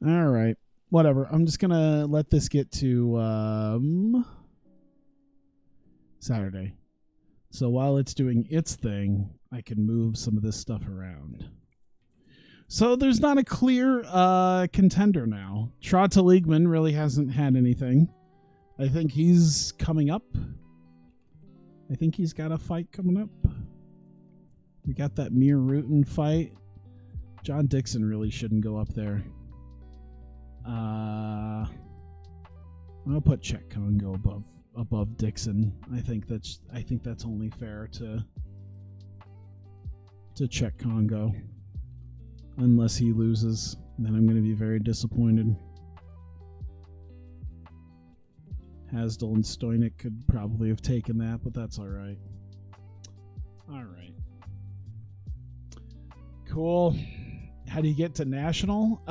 All right. Whatever. I'm just gonna let this get to Saturday. So while it's doing its thing, I can move some of this stuff around. So there's not a clear contender now. Trota Liegman really hasn't had anything. I think he's coming up. I think he's got a fight coming up. We got that Mir Rutin fight. John Dixon really shouldn't go up there. I'll put Chet Congo above Dixon. I think that's only fair to Chet Congo. Unless he loses, then I'm going to be very disappointed. Hasdal and Stoynik could probably have taken that, but that's all right. All right. Cool. How do you get to national?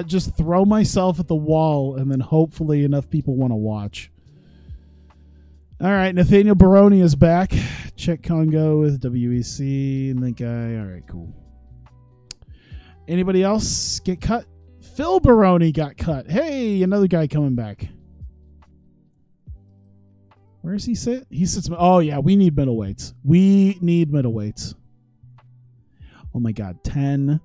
Just throw myself at the wall, and then hopefully enough people want to watch. All right, Nathaniel Baroni is back. Chet Congo with WEC and that guy. All right, cool. Anybody else get cut? Phil Baroni got cut. Hey, another guy coming back. Where does he sit? He sits... Oh, yeah, we need middleweights. We need middleweights. Oh, my God. 10.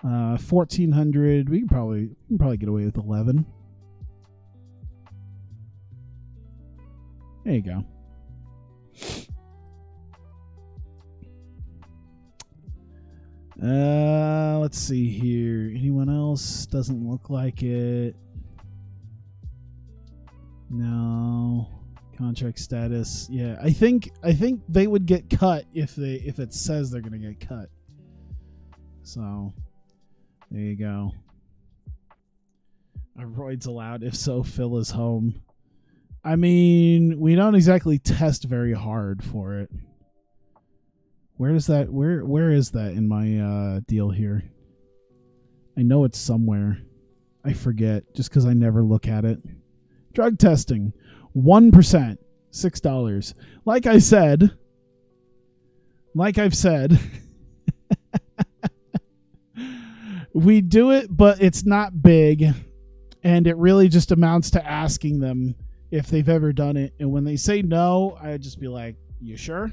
1,400. We can probably get away with 11. There you go. Let's see here. Anyone else? Doesn't look like it. No. Contract status. Yeah, I think they would get cut if it says they're going to get cut. So, there you go. Are roids allowed? If so, Phil is home. I mean, we don't exactly test very hard for it. Where is that in my deal here? I know it's somewhere. I forget just because I never look at it. Drug testing. 1%. $6. Like I've said. We do it, but it's not big, and it really just amounts to asking them if they've ever done it. And when they say no, I just be like, "You sure?"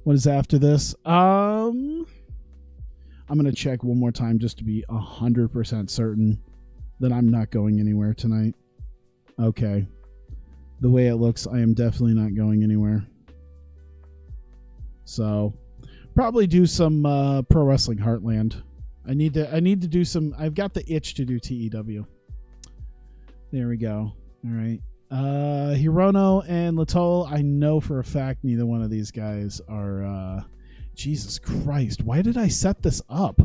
What is after this? I'm gonna check one more time just to be 100% certain that I'm not going anywhere tonight. Okay. The way it looks, I am definitely not going anywhere. So, probably do some Pro Wrestling Heartland. I need to do some. I've got the itch to do TEW. There we go. All right. Hirono and Latol, I know for a fact neither one of these guys are Jesus Christ, why did I set this up?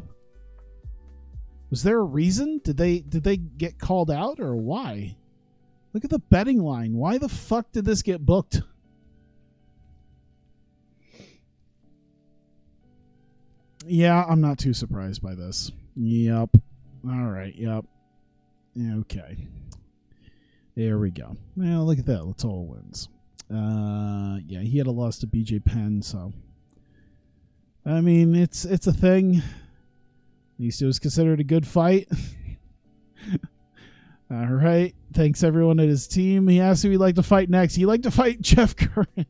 Was there a reason? Did they get called out or why? Look at the betting line. Why the fuck did this get booked? Yeah, I'm not too surprised by this. Yep. All right. Yep. Okay. There we go. Well, look at that. Let's all wins. Yeah, he had a loss to BJ Penn, so I mean, it's a thing. At least it was considered a good fight. All right. Thanks everyone at his team. He asked who he'd like to fight next. He'd like to fight Jeff Curran.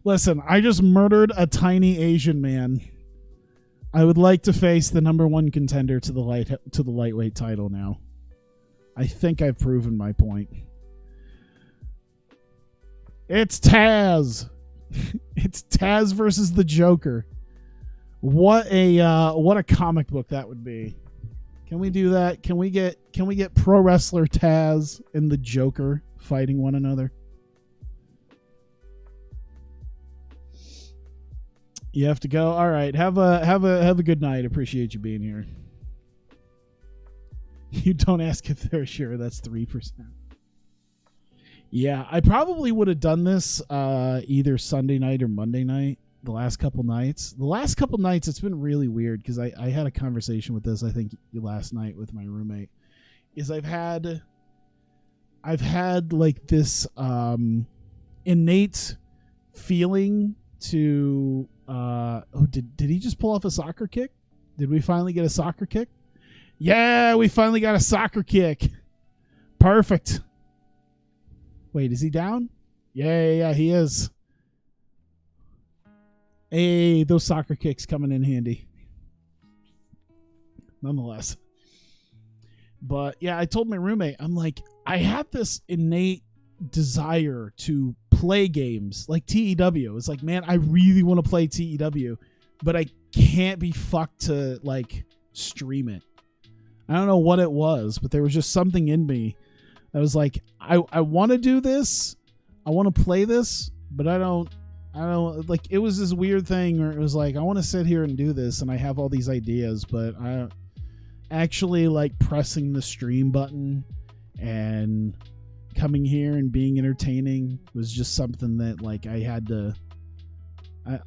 Listen, I just murdered a tiny Asian man. I would like to face the #1 contender to the lightweight title now. I think I've proven my point. It's Taz. It's Taz versus the Joker. What a comic book that would be. Can we do that? Can we get pro wrestler Taz and the Joker fighting one another? You have to go. All right. Have a good night. Appreciate you being here. You don't ask if they're sure. That's 3%. Yeah, I probably would have done this either Sunday night or Monday night. The last couple nights. It's been really weird because I had a conversation with this, I think, last night with my roommate. Is I've had like this innate feeling to did he just pull off a soccer kick? Did we finally get a soccer kick? Yeah, we finally got a soccer kick. Perfect. Wait, is he down? Yeah, he is. Hey, those soccer kicks coming in handy. Nonetheless. But yeah, I told my roommate, I'm like, I have this innate desire to play games like TEW. It's like, man, I really want to play TEW, but I can't be fucked to like stream it. I don't know what it was, but there was just something in me that was like, I want to do this. I want to play this, but I don't like, it was this weird thing where it was like, I want to sit here and do this and I have all these ideas, but I actually like pressing the stream button and coming here and being entertaining was just something that like I had to,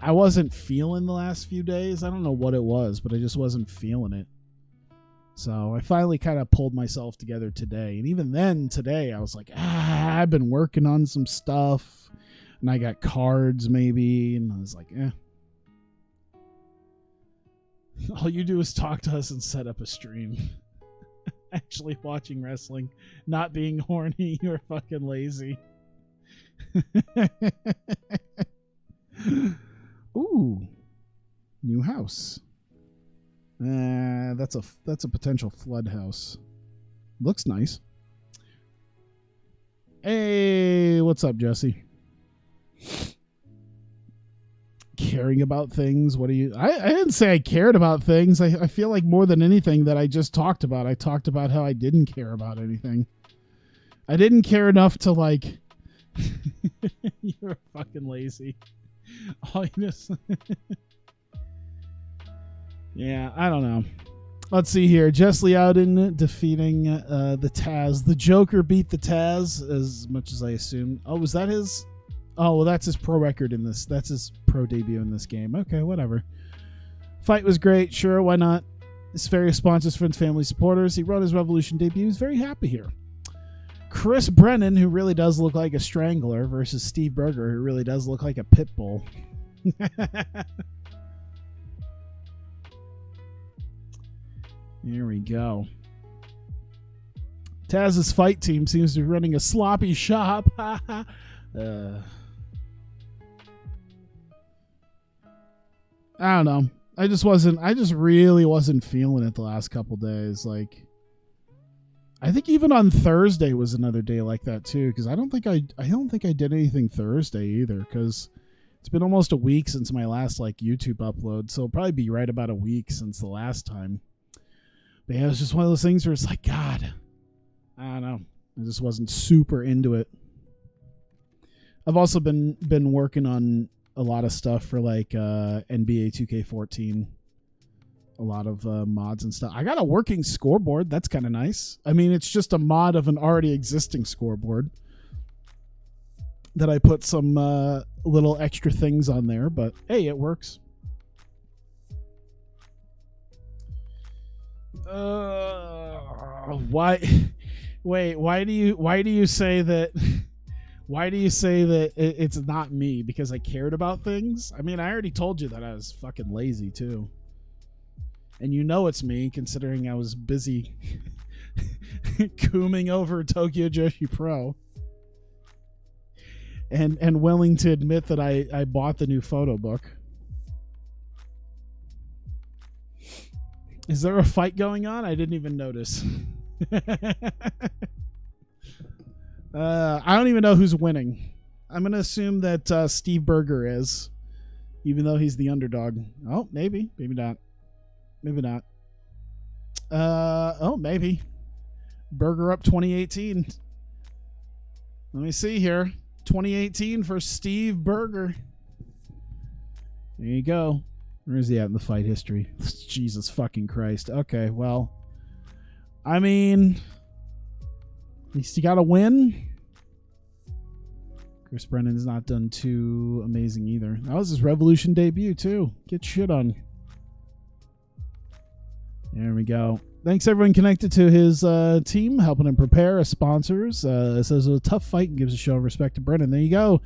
I wasn't feeling the last few days. I don't know what it was, but I just wasn't feeling it. So I finally kind of pulled myself together today. And even then today I was like, I've been working on some stuff and I got cards maybe. And I was like, all you do is talk to us and set up a stream. Actually watching wrestling, not being horny. You're fucking lazy. Ooh, new house. That's a potential flood house. Looks nice. Hey, what's up, Jesse? Caring about things. What do you? I didn't say I cared about things. I feel like more than anything that I just talked about. I talked about how I didn't care about anything. I didn't care enough to like. You're fucking lazy. All you just. Yeah, I don't know. Let's see here. Jess Liauden defeating the Taz. The Joker beat the Taz as much as I assumed. Oh, was that his? Oh, well, that's his pro record in this. That's his pro debut in this game. Okay, whatever. Fight was great. Sure, why not? His various sponsors, friends, family, supporters. He wrote his Revolution debut. He was very happy here. Chris Brennan, who really does look like a strangler, versus Steve Berger, who really does look like a pit bull. Here we go. Taz's fight team seems to be running a sloppy shop. I don't know. I just really wasn't feeling it the last couple days. Like, I think even on Thursday was another day like that too, because I don't think I did anything Thursday either, because it's been almost a week since my last like YouTube upload, so it'll probably be right about a week since the last time. But yeah, it was just one of those things where it's like, God, I don't know. I just wasn't super into it. I've also been working on a lot of stuff for like NBA 2K14. A lot of mods and stuff. I got a working scoreboard. That's kind of nice. I mean, it's just a mod of an already existing scoreboard that I put some little extra things on there, but hey, it works. Why do you say that it's not me because I cared about things? I mean, I already told you that I was fucking lazy too. And you know it's me, considering I was busy cooming over Tokyo Joshi Pro. And willing to admit that I bought the new photo book. Is there a fight going on? I didn't even notice. I don't even know who's winning. I'm going to assume that Steve Berger is, even though he's the underdog. Oh, maybe. Maybe not. Maybe not. Oh, maybe. Berger up 2018. Let me see here. 2018 for Steve Berger. There you go. Where is he at in the fight history? Jesus fucking Christ. Okay, well, I mean, at least you got to win. Chris Brennan's not done too amazing either. That was his Revolution debut too. Get shit on. There we go. Thanks everyone connected to his team, helping him prepare as sponsors. It says it was a tough fight and gives a show of respect to Brennan. There you go.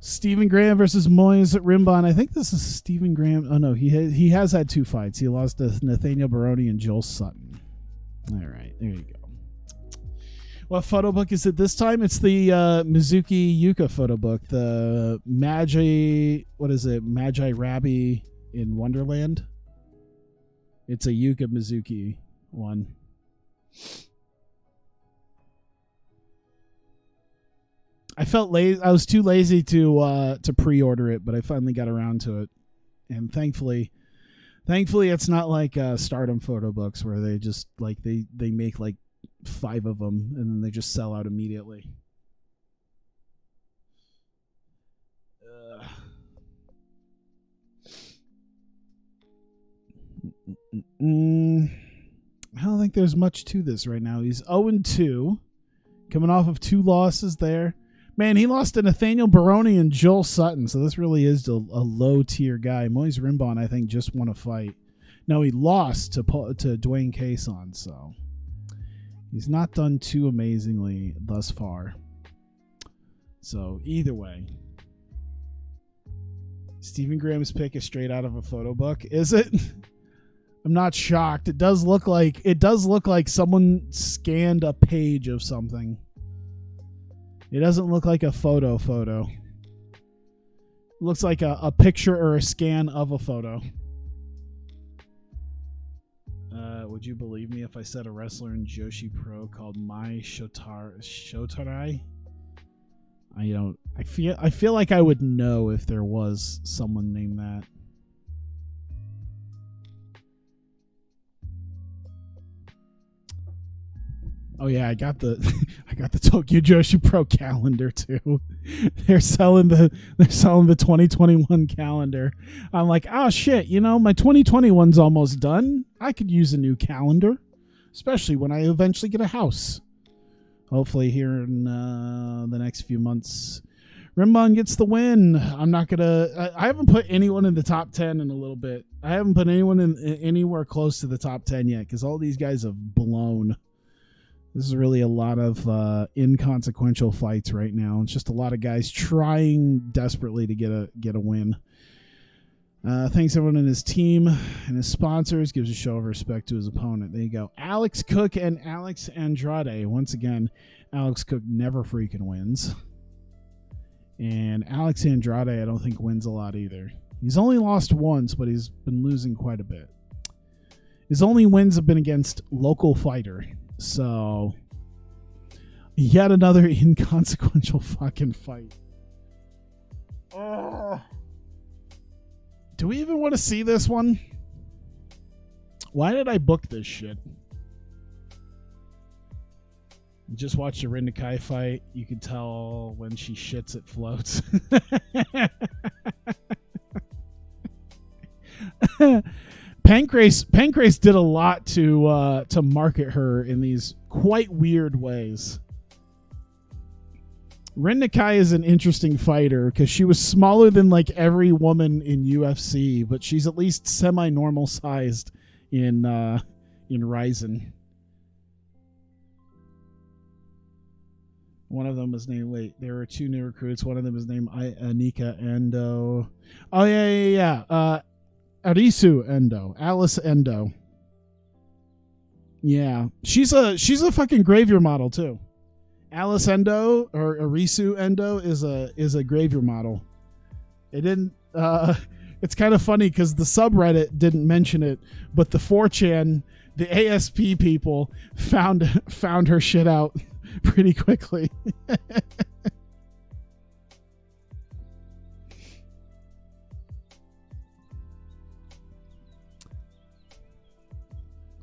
Stephen Graham versus Moise Rimbon. I think this is Stephen Graham. Oh no, he has had two fights. He lost to Nathaniel Baroni and Joel Sutton. All right, there you go. What photo book is it this time? It's the Mizuki Yuka photo book. The Magi, what is it? Magi Rabbi in Wonderland. It's a Yuka Mizuki one. I felt lazy. I was too lazy to pre-order it, but I finally got around to it, and thankfully, it's not like Stardom photo books where they just like they make like 5 of them and then they just sell out immediately. I don't think there's much to this right now. He's 0-2, coming off of 2 losses there. Man, he lost to Nathaniel Baroni and Joel Sutton, so this really is a low-tier guy. Moise Rimbon, I think, just won a fight. No, he lost to Dwayne Cason, so he's not done too amazingly thus far. So, either way, Stephen Graham's pick is straight out of a photo book. Is it? I'm not shocked. It does look like someone scanned a page of something. It doesn't look like a photo. It looks like a picture or a scan of a photo. Would you believe me if I said a wrestler in Joshi Pro called Mai Shotarai? I feel like I would know if there was someone named that. Oh yeah, I got the Tokyo Joshi Pro calendar too. They're selling the 2021 calendar. I'm like, oh shit, my 2021's almost done. I could use a new calendar, especially when I eventually get a house. Hopefully here in the next few months. Rimbon gets the win. I haven't put anyone in the top 10 in a little bit. I haven't put anyone in anywhere close to the top 10 yet because all these guys have blown. This is really a lot of inconsequential fights right now. It's just a lot of guys trying desperately to get a win. Thanks everyone in his team and his sponsors. Gives a show of respect to his opponent. There you go. Alex Cook and Alex Andrade. Once again, Alex Cook never freaking wins. And Alex Andrade, I don't think wins a lot either. He's only lost once, but he's been losing quite a bit. His only wins have been against local fighter. So, yet another inconsequential fucking fight. Do we even want to see this one? Why did I book this shit? Just watch the Rinda Kai fight. You can tell when she shits, it floats. Pancrase did a lot to market her in these quite weird ways. Rinda Kai is an interesting fighter because she was smaller than like every woman in UFC, but she's at least semi-normal sized in Ryzen. One of them was named, wait, there were two new recruits. One of them was named Anika Endo. Oh, yeah. Arisu Endo. Alice Endo. Yeah. She's a fucking graveyard model, too. Alice Endo, or Arisu Endo, is a graveyard model. It didn't, it's kind of funny because the subreddit didn't mention it, but the 4chan, the ASP people found her shit out pretty quickly.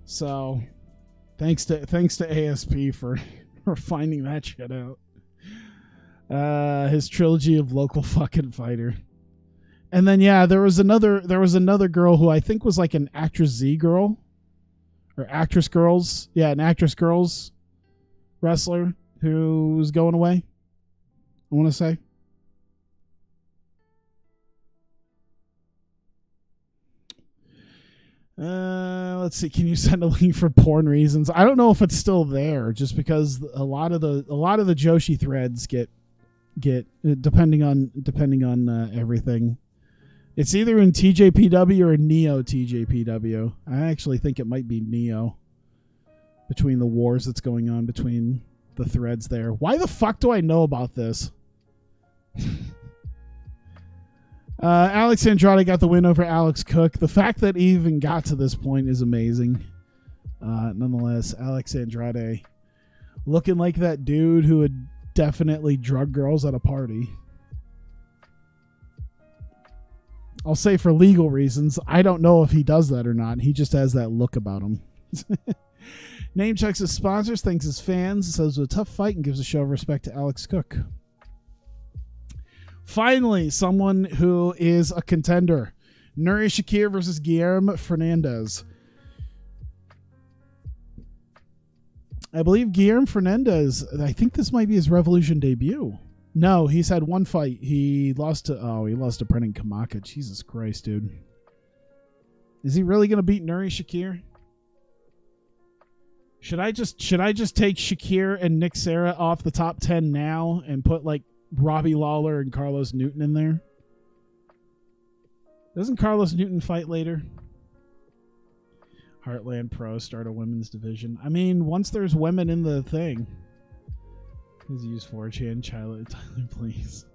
So, thanks to ASP for finding that shit out. His trilogy of local fucking fighter. And then yeah, there was another girl who I think was like an Actress Z girl or Actress Girls. Yeah, an Actress Girls wrestler who was going away, I want to say. Let's see. Can you send a link for porn reasons? I don't know if it's still there, just because a lot of the Joshi threads get depending on everything. It's either in TJPW or Neo TJPW. I actually think it might be Neo. Between the wars that's going on between the threads there. Why the fuck do I know about this? Alex Andrade got the win over Alex Cook. The fact that he even got to this point is amazing. Nonetheless, Alex Andrade looking like that dude who would definitely drug girls at a party. I'll say for legal reasons. I don't know if he does that or not. He just has that look about him. Name checks his sponsors, thanks his fans, says it was a tough fight, and gives a show of respect to Alex Cook. Finally, someone who is a contender. Nuri Shakir versus Guillermo Fernandez. I believe Guillermo Fernandez, I think this might be his Revolution debut. No, he's had one fight. He lost to Brennan Kamaka. Jesus Christ, dude. Is he really going to beat Nuri Shakir? Should I just take Shakir and Nick Serra off the top 10 now and put like Robbie Lawler and Carlos Newton in there? Doesn't Carlos Newton fight later? Heartland Pro start a women's division. I mean, once there's women in the thing. Please use 4chan, Tyler, please.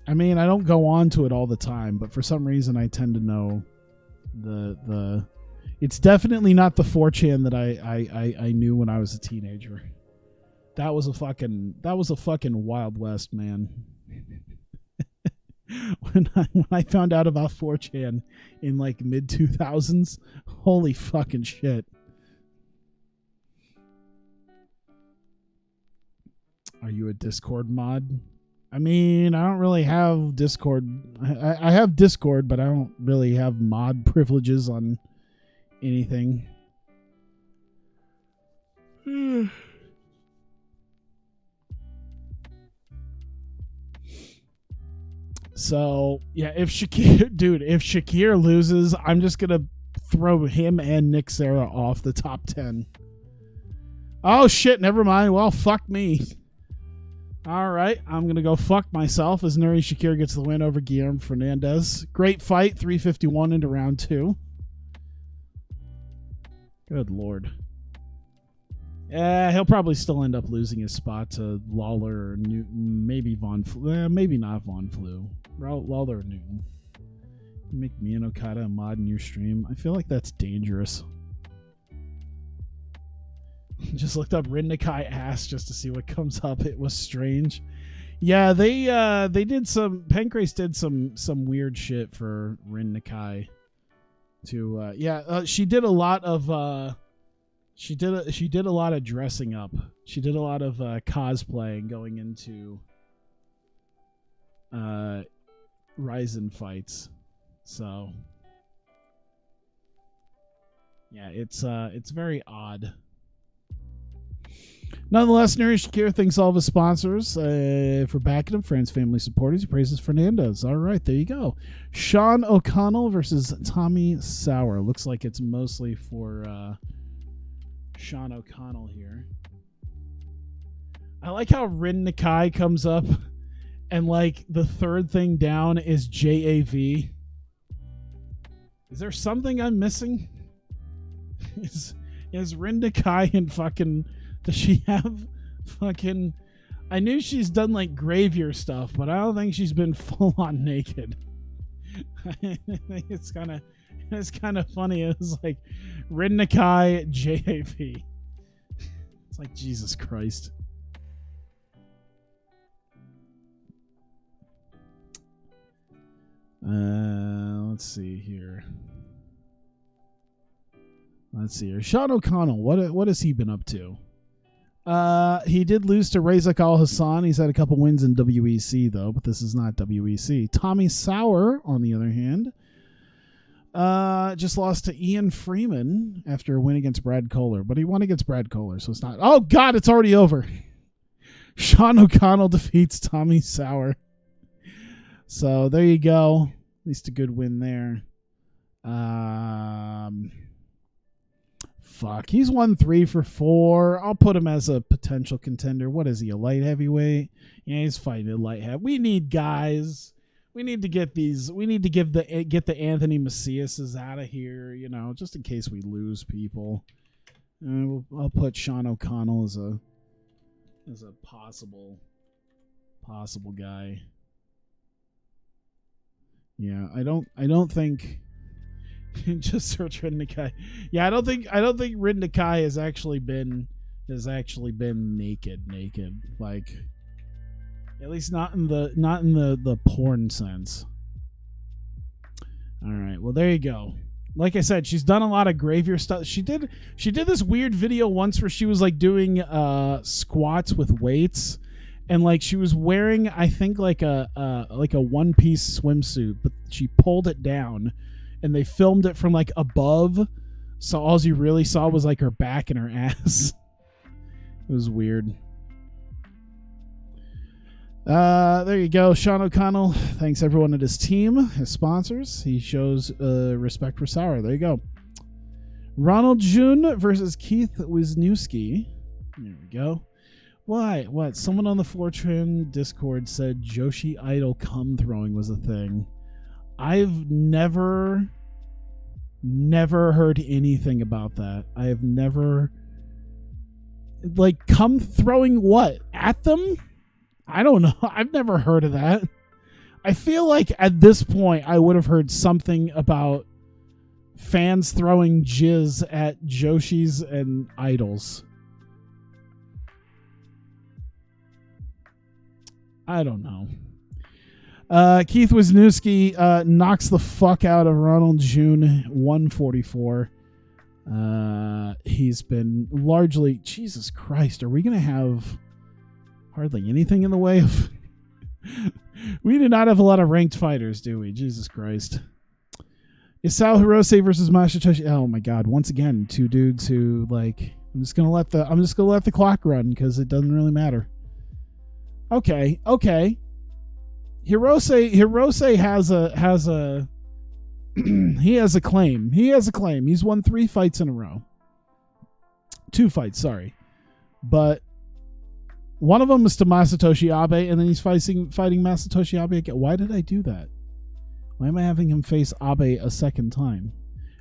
I mean, I don't go on to it all the time, but for some reason I tend to know the it's definitely not the 4chan that I knew when I was a teenager. That was a fucking Wild West, man. when I found out about 4chan in like mid 2000s, holy fucking shit. Are you a Discord mod? I mean, I don't really have Discord. I have Discord, but I don't really have mod privileges on anything. So, yeah, if Shakir loses, I'm just going to throw him and Nick Serra off the top 10. Oh, shit, never mind. Well, fuck me. All right, I'm going to go fuck myself as Nuri Shakir gets the win over Guillermo Fernandez. Great fight, 351 into round 2. Good Lord. He'll probably still end up losing his spot to Lawler or Newton. Maybe Von Flue. Maybe not Von Flue. Lawler or Newton. You make me and Okada a mod in your stream. I feel like that's dangerous. Just looked up Rin Nakai ass just to see what comes up. It was strange. Yeah, they did some. Pancrase did some weird shit for Rin Nakai. She did a lot of. She did a lot of dressing up. She did a lot of cosplaying going into Ryzen fights. So yeah, it's very odd. Nonetheless, Nuri Shakir thanks all of his sponsors for backing him, friends, family, supporters. He praises Fernandez. All right, there you go. Sean O'Connell versus Tommy Sauer. Looks like it's mostly for Sean O'Connell here. I like how Rin Nakai comes up and like the third thing down is JAV. Is there something I'm missing? Is Rin Nakai and fucking... Does she have fucking... I knew she's done like Gravier stuff, but I don't think she's been full on naked. I think it's kind of funny. It's like Rin Nakai JAV. It's like Jesus Christ. Let's see here. Sean O'Connell, what has he been up to? He did lose to Razak Al Hassan. He's had a couple wins in WEC though, but this is not WEC. Tommy Sauer, on the other hand, just lost to Ian Freeman after a win against Brad Kohler, but he won against Brad Kohler, so it's not. Oh God, it's already over. Sean O'Connell defeats Tommy Sauer. So there you go. At least a good win there. Fuck, he's won 3 for 4. I'll put him as a potential contender. What is he, a light heavyweight? Yeah, he's fighting a light heavy. We need guys. We need to get these. We need to get the Anthony Maciases out of here. You know, just in case we lose people. I'll put Sean O'Connell as a possible guy. Yeah, I don't think. Just search Rin Nakai. Yeah, I don't think Rin Nakai has actually been naked. Like, at least not in the porn sense. All right, well there you go. Like I said, she's done a lot of Gravier stuff. She did this weird video once where she was like doing squats with weights, and like she was wearing, I think, like a one-piece swimsuit, but she pulled it down. And they filmed it from like above, so all you really saw was like her back and her ass. It was weird. There you go, Sean O'Connell. Thanks everyone at his team, his sponsors. He shows respect for Sauer. There you go. Ronald June versus Keith Wisniewski. There we go. Why? What? Someone on the Fortran Discord said Joshi Idol cum throwing was a thing. I've never heard anything about that. I have never, like, come throwing what? At them? I don't know. I've never heard of that. I feel like at this point I would have heard something about fans throwing jizz at Joshis and idols. I don't know. Keith Wisniewski knocks the fuck out of Ronald June, 144. He's been largely... Jesus Christ, are we going to have hardly anything in the way of... We do not have a lot of ranked fighters, do we? Jesus Christ. Isao Hirose versus Masatoshi... Oh my God, once again, two dudes who, like... I'm just gonna let the clock run because it doesn't really matter. Okay. Hirose has a he has a claim. He's won 3 fights in a row. 2 fights, sorry. But One of them is to Masatoshi Abe, and then he's fighting Masatoshi Abe again. Why did I do that? Why am I having him face Abe a second time?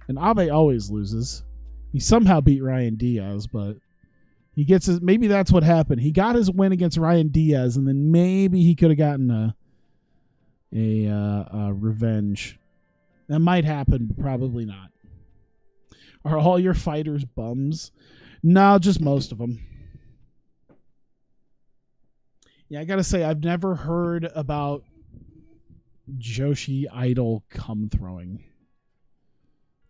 And Abe always loses. He somehow beat Ryan Diaz, but he gets his. Maybe that's what happened. He got his win against Ryan Diaz, and then maybe he could have gotten a revenge. That might happen, but probably not. Are all your fighters bums? No, just most of them. Yeah, I gotta say, I've never heard about Joshi Idol come throwing.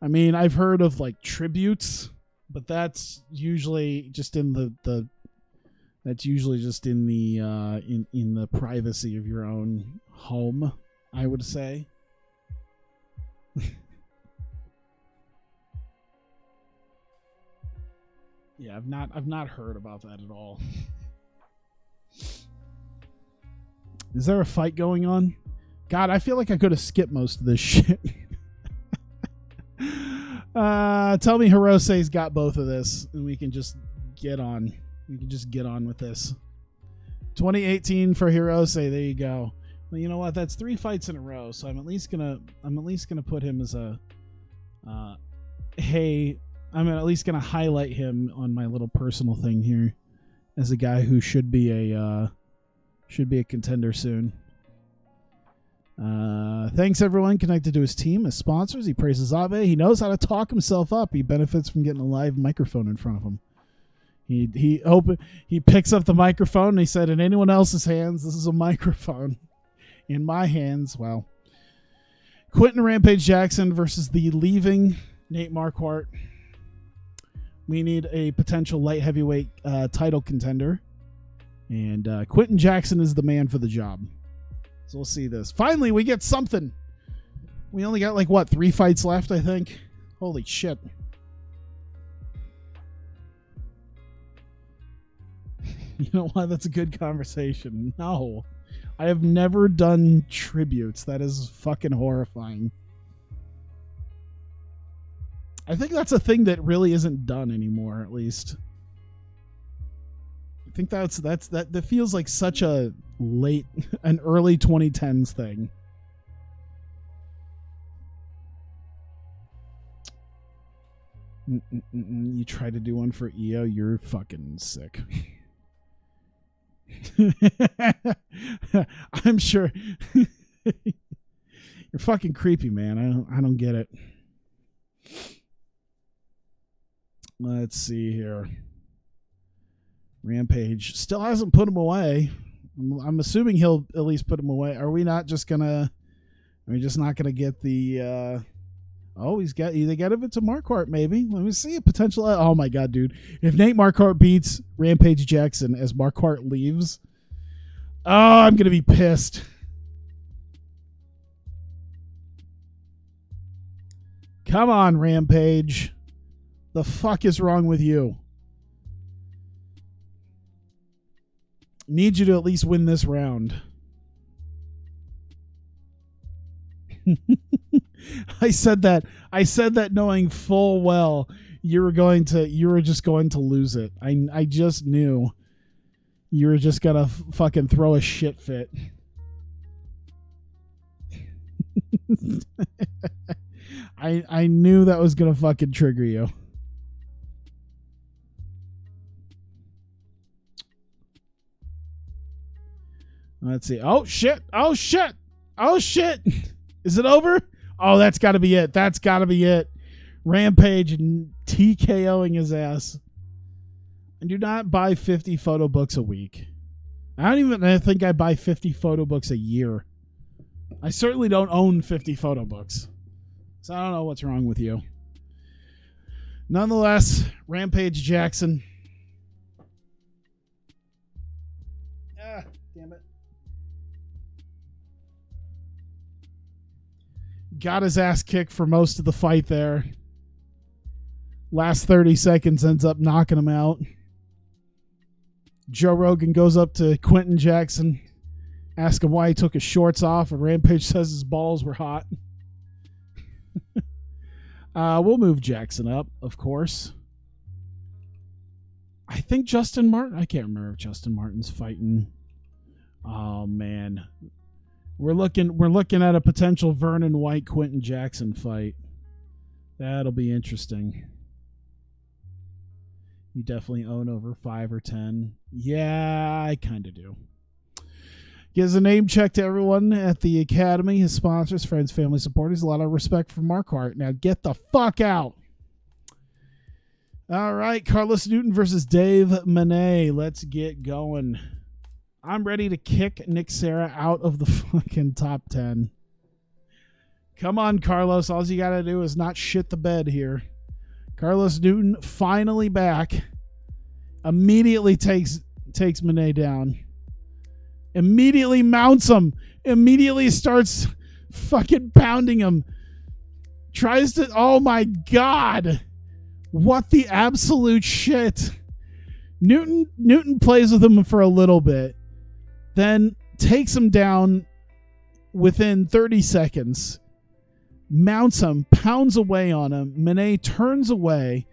I mean, I've heard of like tributes, but that's usually just in the in the privacy of your own home, I would say. Yeah, I've not heard about that at all. Is there a fight going on? God, I feel like I could have skipped most of this shit. Tell me Hirose's got both of this, and we can just get on. We can just get on with this. 2018 for Hirose. There you go. Well, you know what? That's 3 fights in a row, so I'm at least gonna put him as a. Hey, I'm at least gonna highlight him on my little personal thing here, as a guy who should be a contender soon. Thanks everyone connected to his team as sponsors. He praises Abe. He knows how to talk himself up. He benefits from getting a live microphone in front of him. He picks up the microphone and he said, in anyone else's hands, this is a microphone. In my hands, well. Quentin Rampage Jackson versus the leaving Nate Marquardt. We need a potential light heavyweight title contender. And Quentin Jackson is the man for the job. So we'll see this. Finally, we get something. We only got like, what, 3 fights left, I think? Holy shit. You know why? That's a good conversation. No. I have never done tributes. That is fucking horrifying. I think that's a thing that really isn't done anymore, at least. I think that feels like such an early 2010s thing. You try to do one for EO, you're fucking sick. I'm sure. You're fucking creepy, man. I don't get it. Let's see here. Rampage still hasn't put him away. I'm assuming he'll at least put him away. Are we just not gonna get the they got it to Marquardt, maybe. Let me see a potential. Oh my god, dude. If Nate Marquardt beats Rampage Jackson as Marquardt leaves, oh, I'm gonna be pissed. Come on, Rampage. The fuck is wrong with you? Need you to at least win this round. I said that knowing full well you were just going to lose it. I just knew you were just gonna fucking throw a shit fit. I knew that was gonna fucking trigger you. Let's see. Oh shit! Oh shit! Oh shit! Is it over? Oh, that's got to be it. That's got to be it. Rampage and TKOing his ass. I do not buy 50 photo books a week. I think I buy 50 photo books a year. I certainly don't own 50 photo books. So I don't know what's wrong with you. Nonetheless, Rampage Jackson. Ah, damn it. Got his ass kicked for most of the fight there. Last 30 seconds ends up knocking him out. Joe Rogan goes up to Quentin Jackson, asks him why he took his shorts off, and Rampage says his balls were hot. We'll move Jackson up, of course. I think Justin Martin. I can't remember if Justin Martin's fighting. Oh man, we're looking at a potential Vernon White Quentin Jackson fight. That'll be interesting. You definitely own over 5 or 10. Yeah, I kind of do. Gives a name check to everyone at the Academy, his sponsors, friends, family, supporters. A lot of respect for Mark Hart. Now get the fuck out. All right, Carlos Newton versus Dave Manet. Let's get going. I'm ready to kick Nick Serra out of the fucking top 10. Come on, Carlos. All you got to do is not shit the bed here. Carlos Newton finally back. Immediately takes Manet down. Immediately mounts him. Immediately starts fucking pounding him. Tries to... Oh my God. What the absolute shit. Newton plays with him for a little bit. Then takes him down within 30 seconds. Mounts him. Pounds away on him. Manet turns away.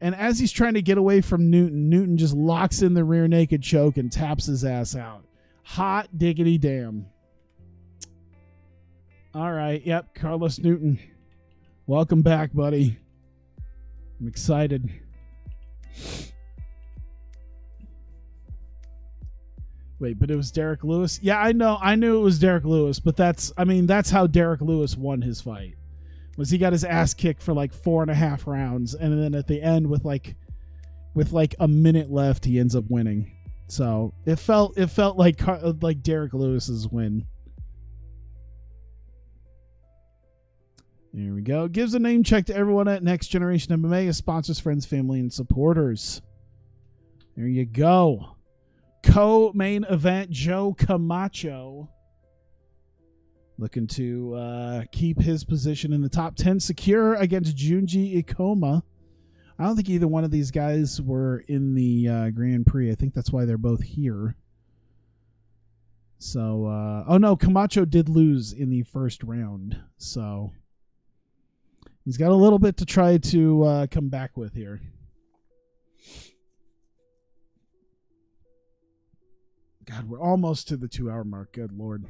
And as he's trying to get away from Newton just locks in the rear naked choke and taps his ass out. Hot diggity damn. All right. Yep. Carlos Newton. Welcome back, buddy. I'm excited. Wait, but it was Derek Lewis? Yeah, I know. I knew it was Derek Lewis, but that's how Derek Lewis won his fight. Was he got his ass kicked for like 4.5 rounds, and then at the end with like a minute left, he ends up winning. So it felt like Derek Lewis's win. There we go. Gives a name check to everyone at Next Generation MMA, as sponsors, friends, family, and supporters. There you go. Co-main event, Joe Camacho looking to keep his position in the top 10 secure against Junji Ikoma. I don't think either one of these guys were in the Grand Prix. I think that's why they're both here. So, oh no, Camacho did lose in the first round. So he's got a little bit to try to come back with here. God, we're almost to the 2-hour mark. Good Lord.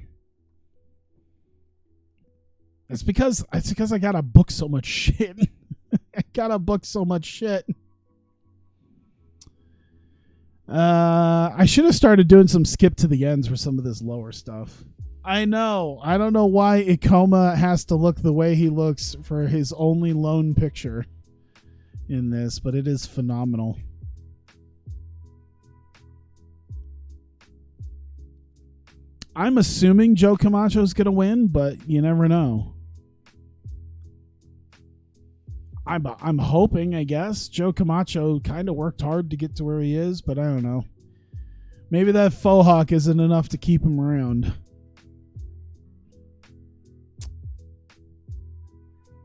It's because I gotta book so much shit. I gotta book so much shit. I should have started doing some skip to the ends for some of this lower stuff. I know. I don't know why Ikoma has to look the way he looks for his only lone picture in this, but it is phenomenal. I'm assuming Joe Camacho's going to win, but you never know. I'm hoping, I guess. Joe Camacho kind of worked hard to get to where he is, but I don't know. Maybe that faux hawk isn't enough to keep him around.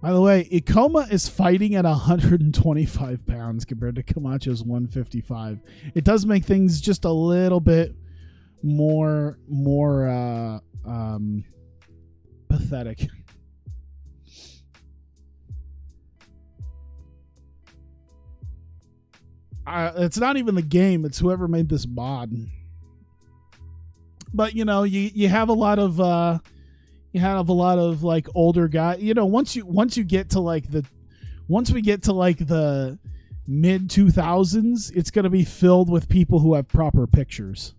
By the way, Ikoma is fighting at 125 pounds compared to Camacho's 155. It does make things just a little bit more pathetic. It's not even the game, it's whoever made this mod. But you know, you have a lot of like older guys. You know, once we get to like the mid 2000s, it's going to be filled with people who have proper pictures.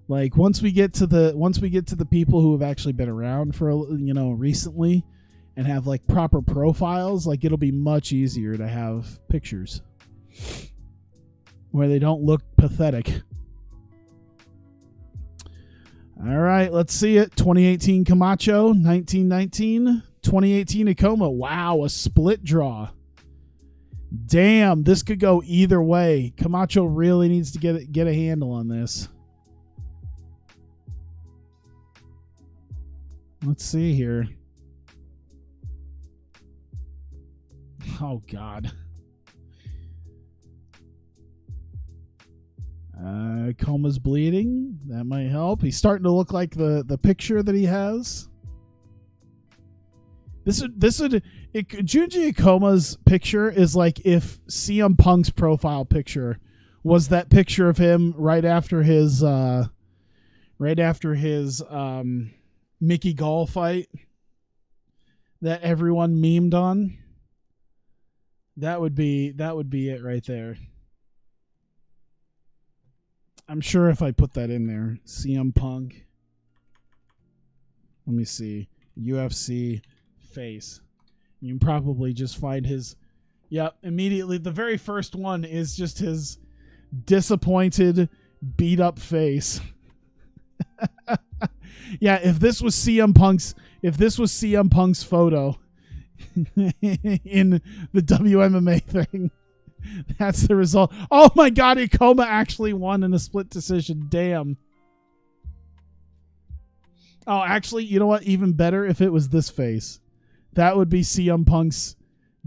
Like once we get to the people who have actually been around for, you know, recently and have like proper profiles, like it'll be much easier to have pictures where they don't look pathetic. All right, let's see it. 2018 Camacho, 1919, 2018 Ikoma. Wow, a split draw. Damn, this could go either way. Camacho really needs to get a handle on this. Let's see here. Oh, God. Coma's bleeding. That might help. He's starting to look like the picture that he has. Junji Ikoma's picture is like if CM Punk's profile picture was that picture of him right after his Mickey Gall fight that everyone memed on. That would be it right there. I'm sure if I put that in there, CM Punk. Let me see. UFC face. You can probably just find his. Yep, immediately. The very first one is just his disappointed, beat up face. Yeah, if this was CM Punk's photo in the WMMA thing, that's the result. Oh my God, Ikoma actually won in a split decision. Damn. Oh, actually, you know what? Even better if it was this face. That would be CM Punk's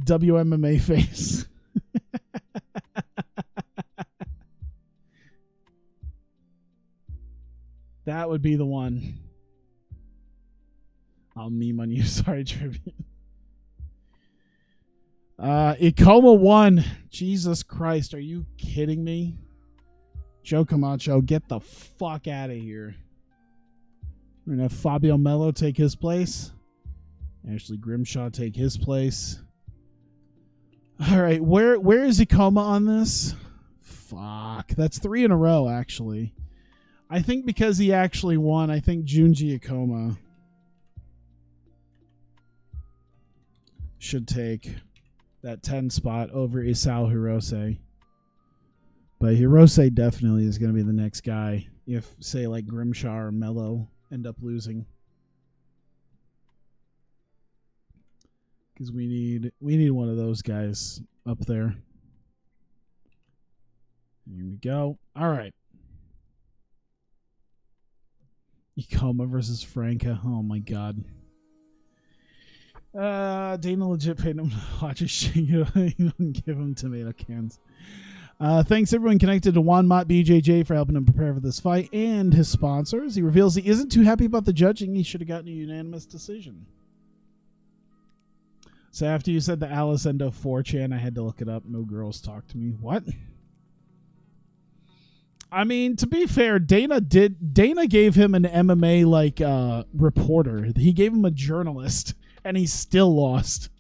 WMMA face. That would be the one. I'll meme on you. Sorry, Tribune. Ikoma won. Jesus Christ. Are you kidding me? Joe Camacho, get the fuck out of here. We're going to have Fabio Melo take his place. Ashley Grimshaw take his place. All right, where is Ikoma on this? Fuck. That's 3 in a row, actually. I think because he actually won, I think Junji Ikoma should take that 10 spot over Isao Hirose. But Hirose definitely is going to be the next guy if, say, like Grimshaw or Mello end up losing. Because we need one of those guys up there. Here we go. All right. Ikoma versus Franca. Oh my God. Dana legit paid him to watch his shit. Give him tomato cans. Thanks everyone connected to Juan Mott BJJ for helping him prepare for this fight and his sponsors. He reveals he isn't too happy about the judging. He should have gotten a unanimous decision. So after you said the Alice Endo 4chan, I had to look it up. No girls talk to me. What? I mean, to be fair, Dana gave him an MMA reporter. He gave him a journalist, and he still lost.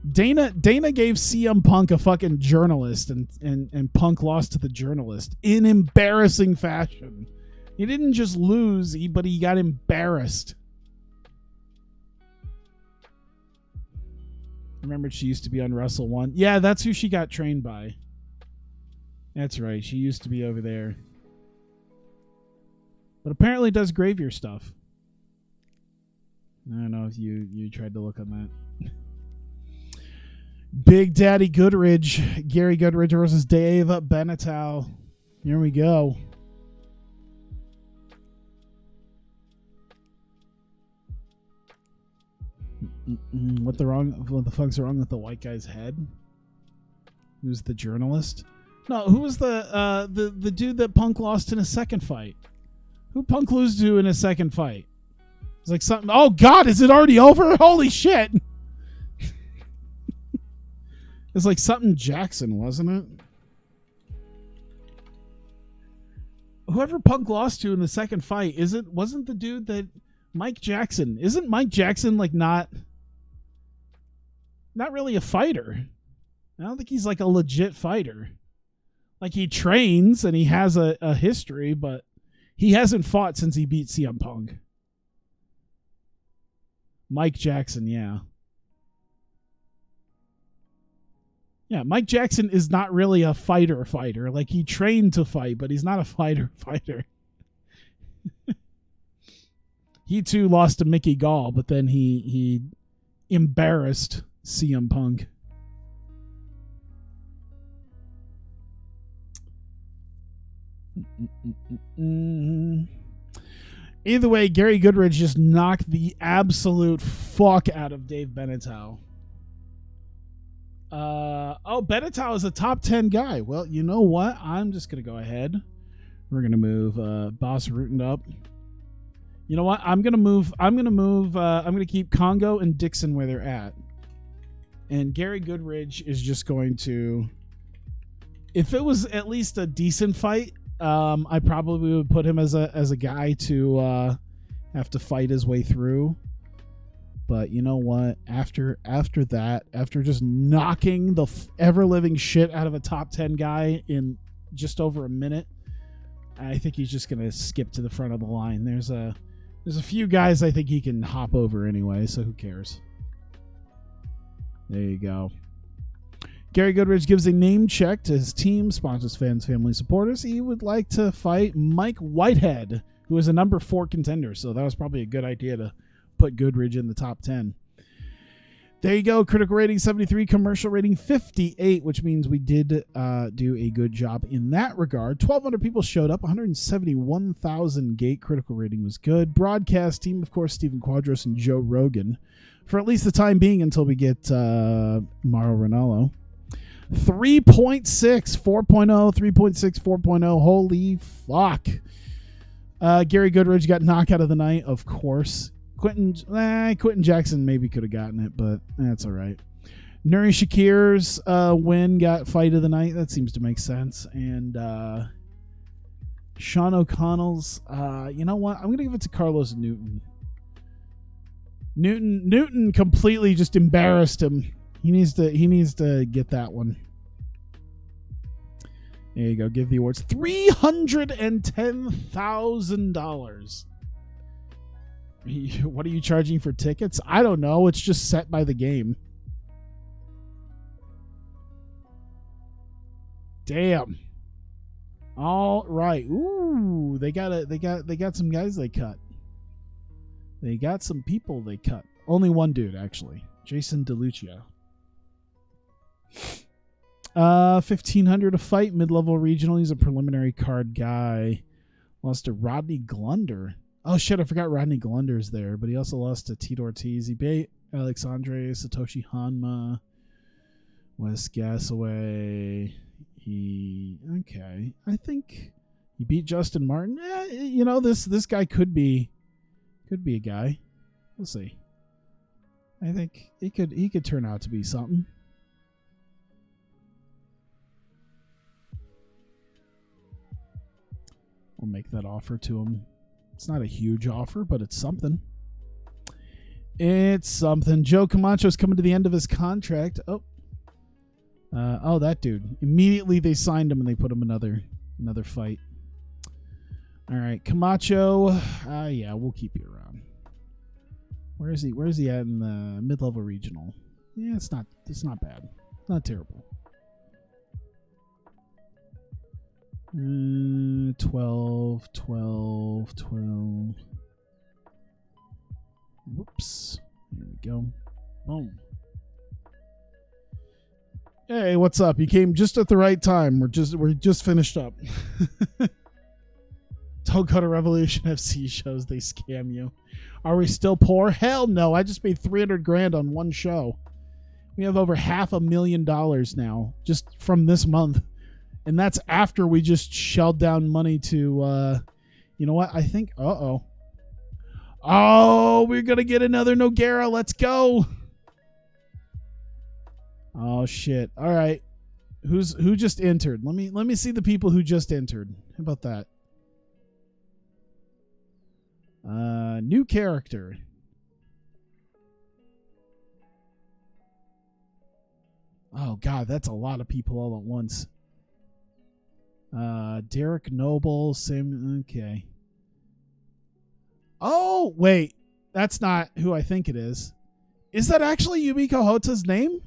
Dana gave CM Punk a fucking journalist, and Punk lost to the journalist in embarrassing fashion. He didn't just lose, but he got embarrassed. Remember, she used to be on Wrestle One. Yeah, that's who she got trained by. That's right. She used to be over there. But apparently does Gravier stuff. I don't know if you tried to look on that. Big Daddy Goodridge. Gary Goodridge versus Dave Benetal. Here we go. What the fuck's wrong with the white guy's head? Who's the journalist? No, who was the dude that Punk lost in his second fight? Who Punk lose to in his second fight? It's like something. Oh God, is it already over? Holy shit! It's like something Jackson, wasn't it? Whoever Punk lost to in the second fight wasn't the dude that Mike Jackson? Isn't Mike Jackson like not really a fighter? I don't think he's like a legit fighter. Like, he trains and he has a history, but he hasn't fought since he beat CM Punk. Mike Jackson, yeah. Yeah, Mike Jackson is not really a fighter. Like, he trained to fight, but he's not a fighter. He too lost to Mickey Gall, but then he embarrassed CM Punk. Either way, Gary Goodridge just knocked the absolute fuck out of Dave Benetal. Benetal is a top 10 guy. Well, you know what? I'm just going to go ahead. We're going to move Boss Rootin' up. You know what? I'm going to keep Congo and Dixon where they're at. And Gary Goodridge is just going to If it was at least a decent fight, I probably would put him as a guy to have to fight his way through. But you know what? After that, after just knocking the ever living shit out of a top 10 guy in just over a minute, I think he's just gonna skip to the front of the line. There's a few guys I think he can hop over anyway, so who cares? There you go. Gary Goodridge gives a name check to his team, sponsors, fans, family, supporters. He would like to fight Mike Whitehead, who is a number 4 contender. So that was probably a good idea to put Goodridge in the top 10. There you go. Critical rating 73, commercial rating 58, which means we did do a good job in that regard. 1,200 people showed up. 171,000 gate. Critical rating was good. Broadcast team, of course, Stephen Quadros and Joe Rogan, for at least the time being until we get Mauro Ranallo. 3.6, 4.0, 3.6, 4.0. Holy fuck. Gary Goodridge got knockout of the night, of course. Quentin Jackson maybe could have gotten it, but that's all right. Nuri Shakir's win got fight of the night. That seems to make sense. And Sean O'Connell's, you know what? I'm going to give it to Carlos Newton. Newton completely just embarrassed him. He needs to get that one. There you go. Give the awards. $310,000. What are you charging for tickets? I don't know. It's just set by the game. Damn. All right. Ooh, they got some guys they cut. They got some people they cut. Only one dude actually. Jason DeLucia. 1,500 a fight, mid-level regional. He's a preliminary card guy. Lost to Rodney Glunder. Oh shit, I forgot Rodney Glunder's there, but he also lost to Tito Ortiz. He beat Alexandre, Satoshi Hanma, Wes Gasaway. I think he beat Justin Martin. You know, this guy could be a guy. We'll see. I think he could turn out to be something. We'll make that offer to him. It's not a huge offer, but it's something. It's something. Joe Camacho's coming to the end of his contract. Oh, that dude. Immediately they signed him and they put him another fight. All right, Camacho. Yeah, we'll keep you around. Where is he? Where is he at in the mid-level regional? Yeah, it's not bad. Not terrible. 12. Whoops. Here we go. Boom. Hey, what's up? You came just at the right time. We're just finished up. Don't go to Revolution FC shows. They scam you. Are we still poor? Hell no. I just paid $300,000 on one show. We have over $500,000 now just from this month. And that's after we just shelled down money to, you know what? I think, oh, we're going to get another Nogueira. Let's go. Oh, shit. All right. Who just entered? Let me see the people who just entered. How about that? New character. Oh, God, that's a lot of people all at once. Derek Noble, Sam. Okay. Oh, wait. That's not who I think it is. Is that actually Yumiko Hota's name?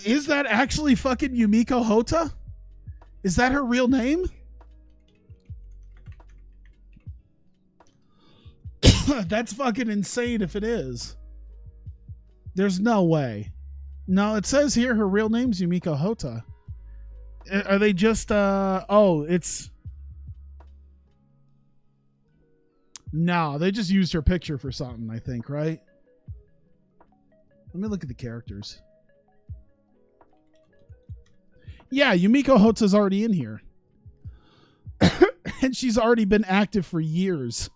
Is that actually fucking Yumiko Hota? Is that her real name? That's fucking insane if it is. There's no way. No, it says here her real name's Yumiko Hota. Are they just, it's... No, they just used her picture for something, I think, right? Let me look at the characters. Yeah, Yumiko Hota's already in here. And she's already been active for years.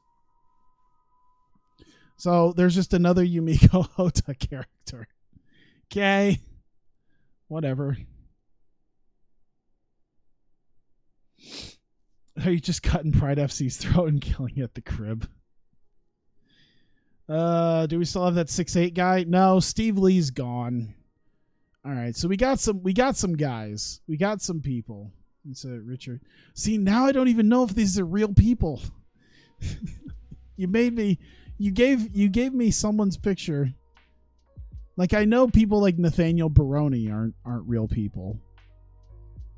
So there's just another Yumiko Hota character. Okay. Whatever. Are you just cutting Pride FC's throat and killing at the crib? Do we still have that 6'8" guy? No, Steve Lee's gone. All right, so we got some guys. We got some people. It's Richard. See, now I don't even know if these are real people. You gave me someone's picture. Like, I know people like Nathaniel Baroni aren't real people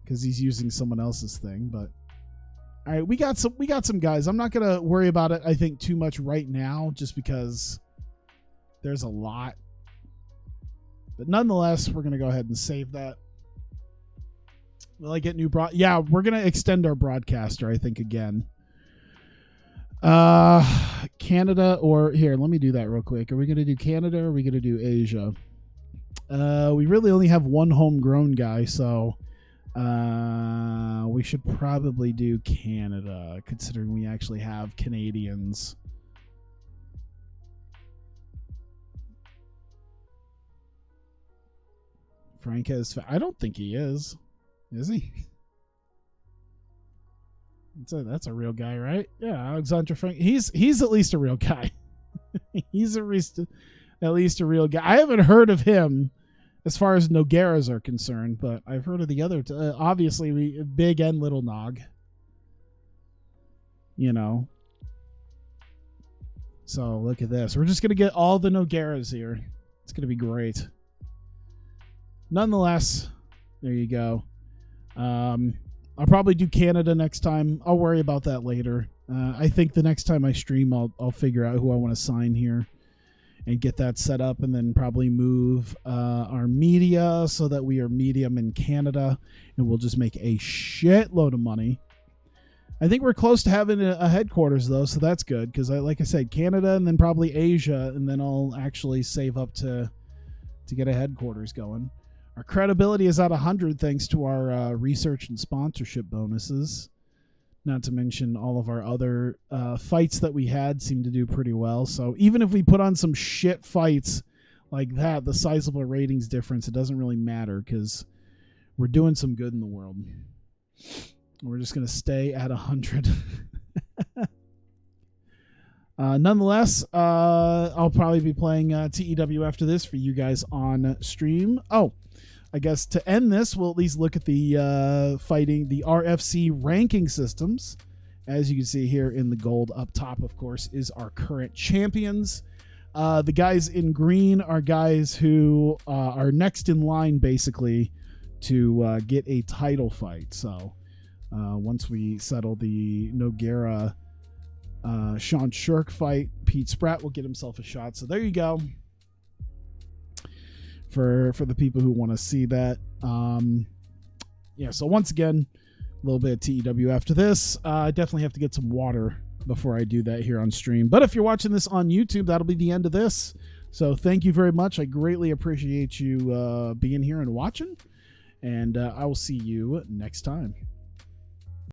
because he's using someone else's thing, but all right, we got some guys. I'm not gonna worry about it, I think, too much right now, just because there's a lot. But nonetheless, we're gonna go ahead and save that. Will I get new Yeah, we're gonna extend our broadcaster, I think, again. Canada or here, let me do that real quick. Are we gonna do Canada or are we gonna do Asia? We really only have one homegrown guy, so we should probably do Canada, considering we actually have Canadians. Frank has... I don't think he is. Is he? That's a real guy, right? Yeah, Alexander Frank. He's at least a real guy. He's at least a real guy. I haven't heard of him as far as Nogueiras are concerned, but I've heard of the other. Obviously, big and little Nog. You know. So look at this. We're just gonna get all the Nogueiras here. It's gonna be great. Nonetheless, there you go. I'll probably do Canada next time. I'll worry about that later. I think the next time I stream, I'll figure out who I want to sign here and get that set up, and then probably move our media so that we are medium in Canada, and we'll just make a shitload of money. I think we're close to having a headquarters, though, so that's good, because like I said, Canada and then probably Asia, and then I'll actually save up to get a headquarters going. Our credibility is at 100 thanks to our research and sponsorship bonuses. Not to mention all of our other fights that we had seem to do pretty well. So even if we put on some shit fights like that, the sizable ratings difference, it doesn't really matter because we're doing some good in the world. We're just going to stay at 100. Nonetheless, I'll probably be playing TEW after this for you guys on stream. Oh, I guess to end this, we'll at least look at the the RFC ranking systems. As you can see here in the gold up top, of course, is our current champions. The guys in green are guys who are next in line, basically, to get a title fight. So once we settle the Nogueira Sean Shirk fight, Pete Spratt will get himself a shot. So there you go. For the people who want to see that. Yeah, so once again, a little bit of TEW after this. I definitely have to get some water before I do that here on stream. But if you're watching this on YouTube, that'll be the end of this. So thank you very much. I greatly appreciate you being here and watching. And I will see you next time.